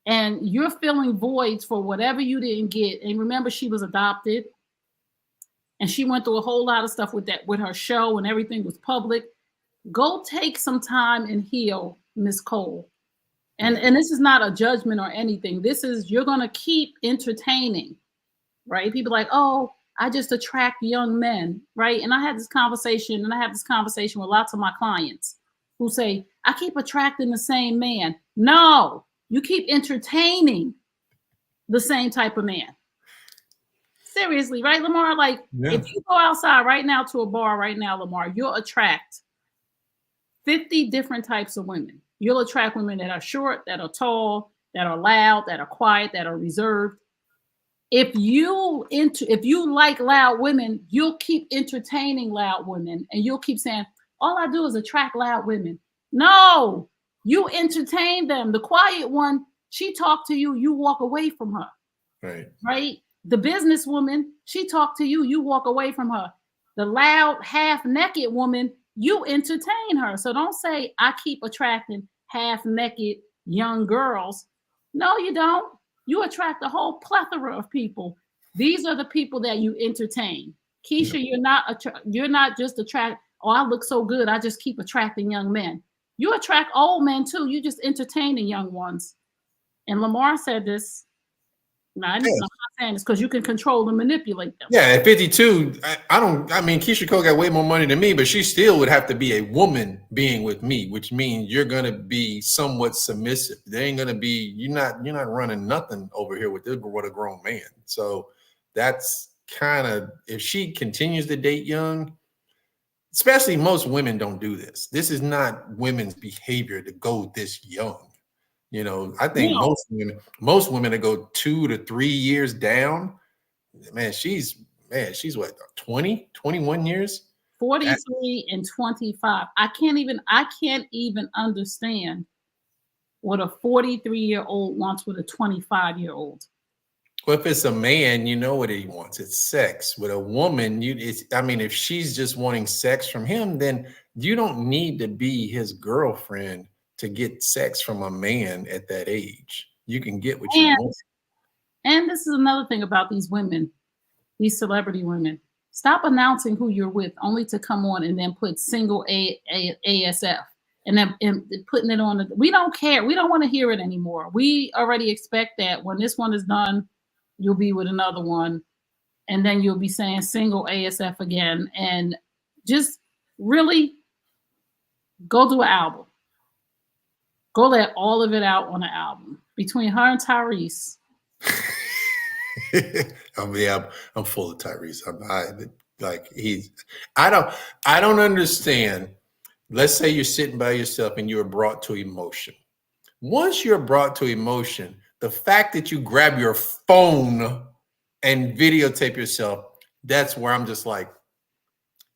And you're filling voids for whatever you didn't get. And remember, she was adopted. And she went through a whole lot of stuff with her show, and everything was public. Go take some time and heal, Miss Cole. And this is not a judgment or anything. This is, you're going to keep entertaining, right? People like, oh, I just attract young men, right? And I have this conversation with lots of my clients who say, I keep attracting the same man. No, you keep entertaining the same type of man. Seriously, right, Lamar? Like, if you go outside right now to a bar right now, Lamar, you'll attract 50 different types of women. You'll attract women that are short, that are tall, that are loud, that are quiet, that are reserved. If you like loud women, you'll keep entertaining loud women, and you'll keep saying, all I do is attract loud women. No, you entertain them. The quiet one, she talked to you, you walk away from her. Right? The businesswoman, she talked to you, you walk away from her. The loud, half-naked woman, you entertain her. So don't say, I keep attracting half-naked young girls. No, you don't. You attract a whole plethora of people. These are the people that you entertain. Keisha, you're not just attract, oh, I look so good, I just keep attracting young men. You attract old men too. You just entertaining young ones. And Lamar said this. No, I'm not saying it's because you can control and manipulate them. Yeah, at 52, I mean, Keisha Cole got way more money than me, but she still would have to be a woman being with me, which means you're gonna be somewhat submissive. There ain't gonna be, you're not running nothing over here with a grown man. So that's kind of, if she continues to date young, especially most women don't do this. This is not women's behavior to go this young. I think No. most women that go 2 to 3 years down, man, she's what, 20, 21 years? 43 and 25. I can't even understand what a 43-year-old wants with a 25-year-old. Well, if it's a man, you know what he wants. It's sex. With a woman, if she's just wanting sex from him, then you don't need to be his girlfriend to get sex from a man at that age. You can get what you want. And this is another thing about these women, these celebrity women. Stop announcing who you're with only to come on and then put single ASF and then putting it on. We don't care. We don't want to hear it anymore. We already expect that when this one is done, you'll be with another one. And then you'll be saying single ASF again. And just really go do an album. Go let all of it out on an album. Between her and Tyrese. I'm full of Tyrese. I don't understand. Let's say you're sitting by yourself and you are brought to emotion. Once you're brought to emotion, the fact that you grab your phone and videotape yourself, that's where I'm just like,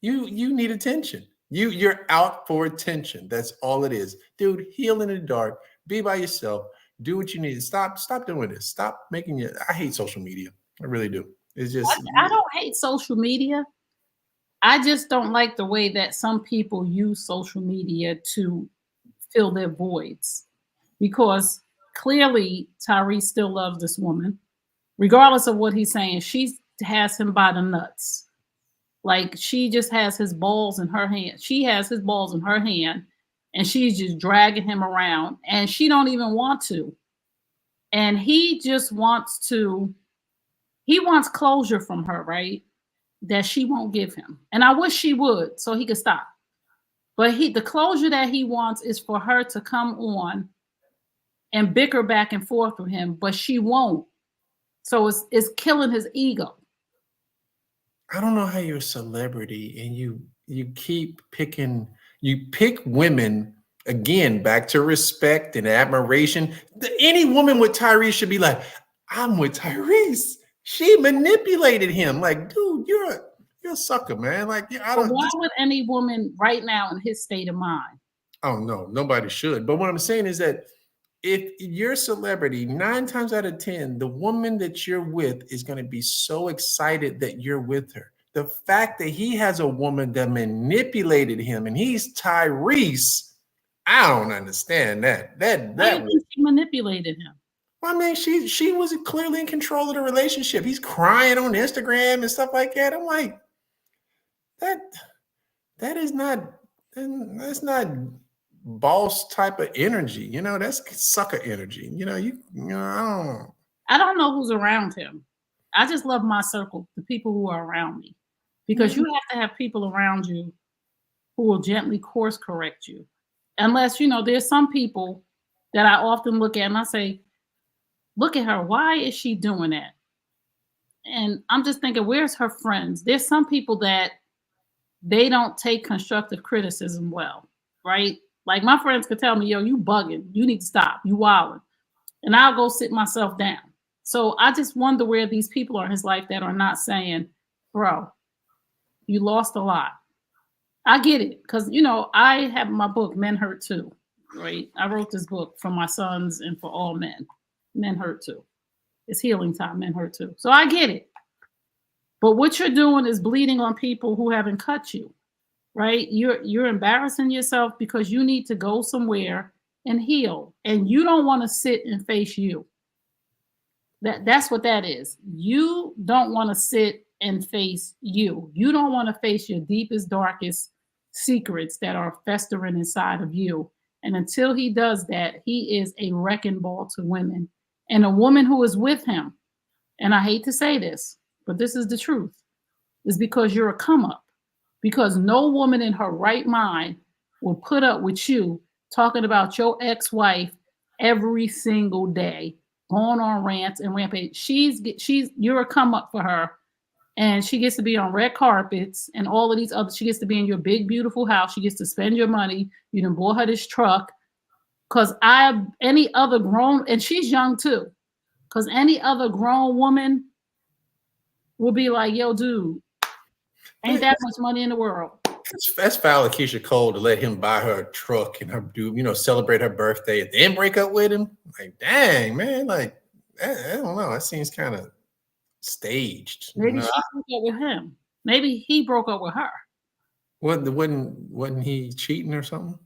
you need attention. You're out for attention. That's all it is. Dude, heal in the dark, be by yourself, do what you need. Stop doing this. Stop making it. I hate social media. I really do. It's just I don't hate social media. I just don't like the way that some people use social media to fill their voids. Because clearly Tyrese still loves this woman. Regardless of what he's saying, she has him by the nuts. Like she just has his balls in her hand. She has his balls in her hand and she's just dragging him around and she don't even want to. And he just wants closure from her, right? That she won't give him. And I wish she would so he could stop. But the closure that he wants is for her to come on and bicker back and forth with him, but she won't. So it's killing his ego. I don't know how you're a celebrity and you pick women, again, back to respect and admiration. Any woman with Tyrese should be like, I'm with Tyrese. She manipulated him. Like, dude, you're a sucker, man. Like, Why would any woman right now in his state of mind? Oh no, nobody should. But what I'm saying is that if you're a celebrity, 9 times out of 10, the woman that you're with is going to be so excited that you're with her. The fact that he has a woman that manipulated him and he's Tyrese, I don't understand that. She manipulated him. I mean, she was clearly in control of the relationship. He's crying on Instagram and stuff like that. I'm like, that's not boss type of energy. That's sucker energy. I don't know who's around him. I just love my circle, the people who are around me, because you have to have people around you who will gently course correct you. Unless, there's some people that I often look at and I say, look at her. Why is she doing that? And I'm just thinking, where's her friends? There's some people that they don't take constructive criticism well, right? Like my friends could tell me, yo, you bugging. You need to stop. You wilding. And I'll go sit myself down. So I just wonder where these people are in his life that are not saying, bro, you lost a lot. I get it. Because, I have my book, Men Hurt Too, right? I wrote this book for my sons and for all men. Men hurt too. It's healing time. Men hurt too. So I get it. But what you're doing is bleeding on people who haven't cut you, right? You're embarrassing yourself because you need to go somewhere and heal. And you don't want to sit and face you. That's what that is. You don't want to sit and face you. You don't want to face your deepest, darkest secrets that are festering inside of you. And until he does that, he is a wrecking ball to women. And a woman who is with him and I hate to say this, but this is the truth, is because you're a come up. Because no woman in her right mind will put up with you talking about your ex-wife every single day, going on rants and rampage. You're a come up for her, and she gets to be on red carpets and all of these other. She gets to be in your big beautiful house. She gets to spend your money. You done bought her this truck. Cause any other grown, and she's young too. Cause any other grown woman will be like, yo, dude, ain't that much money in the world. That's foul of Keisha Cole to let him buy her a truck and her celebrate her birthday and then break up with him. Like, dang, man, like I don't know. That seems kind of staged. Maybe she broke up with him. Maybe he broke up with her. Wasn't he cheating or something?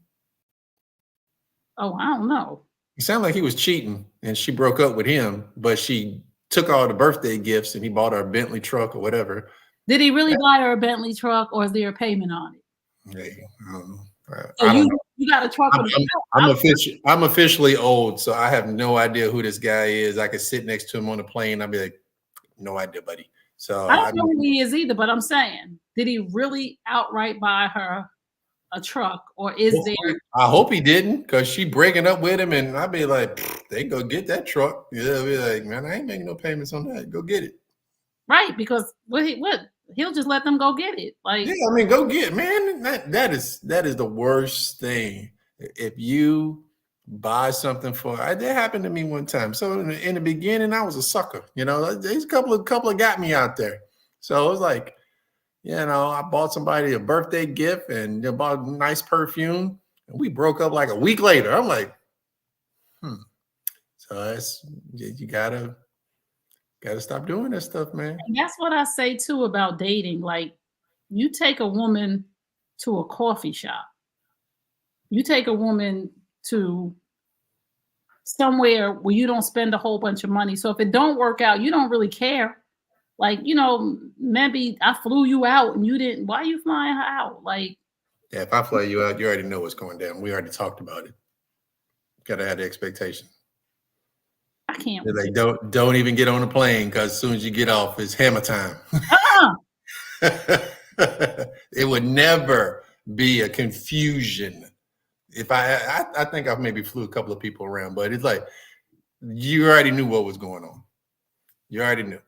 Oh, I don't know. It sounded like he was cheating and she broke up with him, but she took all the birthday gifts and he bought her a Bentley truck or whatever. Did he really buy her a Bentley truck, or is there a payment on it? Hey, I don't know. So you got a truck. I'm officially old, so I have no idea who this guy is. I could sit next to him on the plane. I'd be like, no idea, buddy. So I don't know who he is either, but I'm saying, did he really outright buy her a truck, or is there? I hope he didn't, because she breaking up with him, and I'd be like, they go get that truck. Yeah, I'd be like, man, I ain't making no payments on that. Go get it. Right, because what he'll just let them go get it. Like, yeah, I mean, go get it, man. That is the worst thing. If you buy something for, that happened to me one time. So in the beginning, I was a sucker. There's a couple of got me out there. So it was like, I bought somebody a birthday gift and bought a nice perfume, and we broke up like a week later. I'm like, So you gotta stop doing that stuff, man. And that's what I say too about dating. Like, you take a woman to a coffee shop. You take a woman to somewhere where you don't spend a whole bunch of money. So if it don't work out, you don't really care. Like, maybe I flew you out and you didn't. Why are you flying her out? Like, yeah, if I fly you out, you already know what's going down. We already talked about it. Gotta have the expectation. I can't. Like, don't even get on the plane, because as soon as you get off, it's hammer time. It would never be a confusion. If I think I've maybe flew a couple of people around, but it's like you already knew what was going on. You already knew.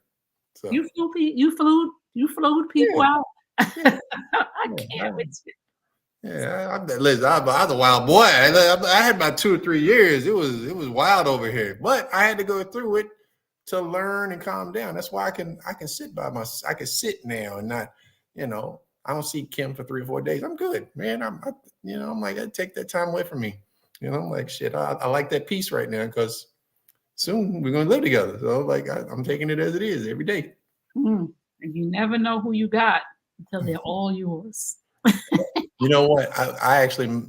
So you flew people out. I can't with you. Yeah, listen, I was a wild boy. I had about 2 or 3 years. It was wild over here, but I had to go through it to learn and calm down. That's why I can sit I can sit now and not, I don't see Kim for 3 or 4 days. I'm good, man. I'm like, I take that time away from me. I'm like, shit, I like that peace right now, because soon we're gonna live together. So like, I'm taking it as it is every day. And you never know who you got until they're all yours. You know what?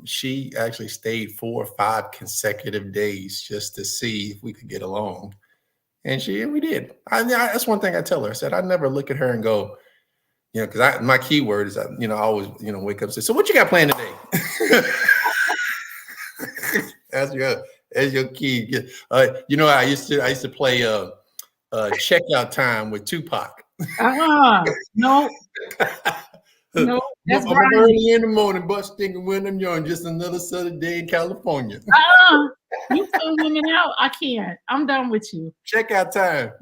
She actually stayed 4 or 5 consecutive days just to see if we could get along, and we did. That's one thing I tell her. I said, I never look at her and go, because my key word is, I always, wake up and say, so what you got planned today? That's your key. I used to play checkout time with Tupac. No. No, that's I'm early in the morning, butt stinking when I'm young. Just another sunny day in California. You throw women out. I can't. I'm done with you. Checkout time.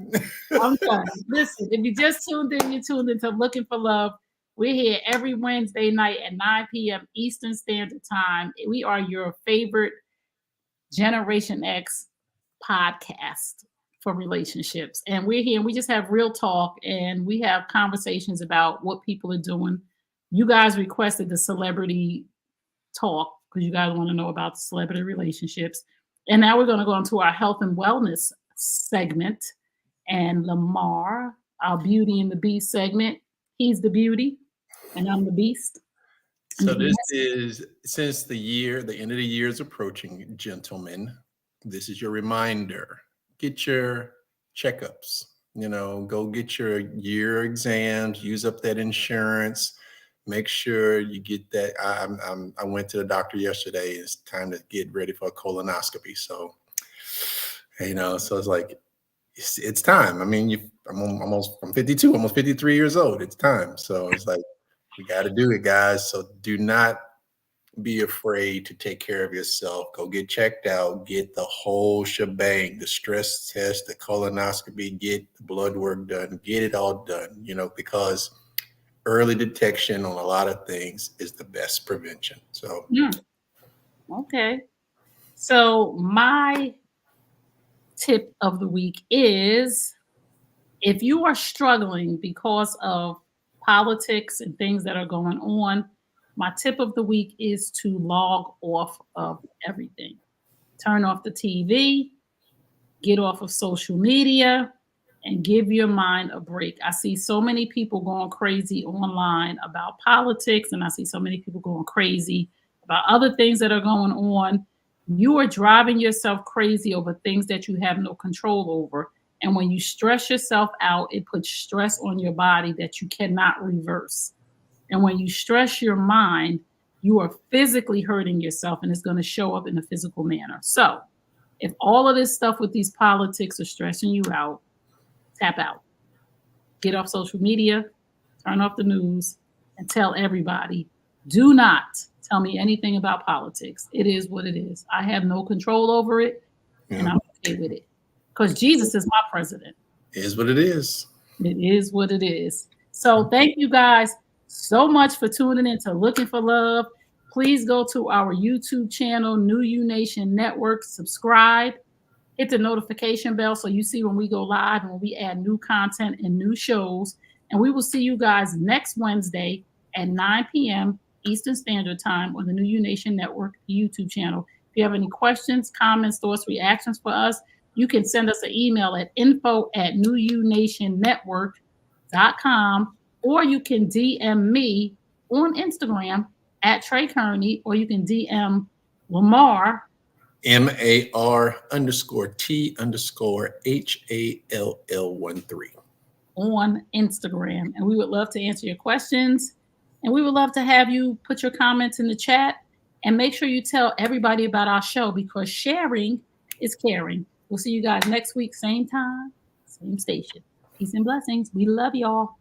I'm done. Listen, if you just tuned in, you tuned into Looking for Love. We're here every Wednesday night at 9 p.m. Eastern Standard Time. We are your favorite Generation X podcast for relationships. And we're here and we just have real talk, and we have conversations about what people are doing. You guys requested the celebrity talk because you guys want to know about the celebrity relationships. And now we're going to go into our health and wellness segment. And Lamar, our Beauty and the Beast segment, he's the beauty and I'm the beast. So this is, since the end of the year is approaching, gentlemen, this is your reminder. Get your checkups, go get your year exams, use up that insurance. Make sure you get that. I went to the doctor yesterday. It's time to get ready for a colonoscopy. So, so it's like, it's time. I mean, I'm 52, almost 53 years old. It's time. So it's like we got to do it, guys. So do not be afraid to take care of yourself. Go get checked out, get the whole shebang, the stress test, the colonoscopy, get the blood work done, get it all done, because early detection on a lot of things is the best prevention. So, Okay. So my tip of the week is if you are struggling because of politics and things that are going on, my tip of the week is to log off of everything. Turn off the TV, get off of social media, and give your mind a break. I see so many people going crazy online about politics, and I see so many people going crazy about other things that are going on. You are driving yourself crazy over things that you have no control over. And when you stress yourself out, it puts stress on your body that you cannot reverse. And when you stress your mind, you are physically hurting yourself, and it's going to show up in a physical manner. So, if all of this stuff with these politics are stressing you out, tap out. Get off social media, turn off the news, and tell everybody, do not tell me anything about politics. It is what it is. I have no control over it, and I'm okay with it. Because Jesus is my president. It is what it is. It is what it is. So thank you guys so much for tuning in to Looking for Love. Please go to our YouTube channel, New You Nation Network, subscribe, hit the notification bell so you see when we go live and when we add new content and new shows. And we will see you guys next Wednesday at 9 p.m. Eastern Standard Time on the New You Nation Network YouTube channel. If you have any questions, comments, thoughts, reactions for us, you can send us an email at info@newunationnetwork.com, or you can DM me on Instagram at Trey Kearney, or you can DM Lamar MAR_T_HALL13 on Instagram. And we would love to answer your questions. And we would love to have you put your comments in the chat, and make sure you tell everybody about our show, because sharing is caring. We'll see you guys next week, same time, same station. Peace and blessings. We love y'all.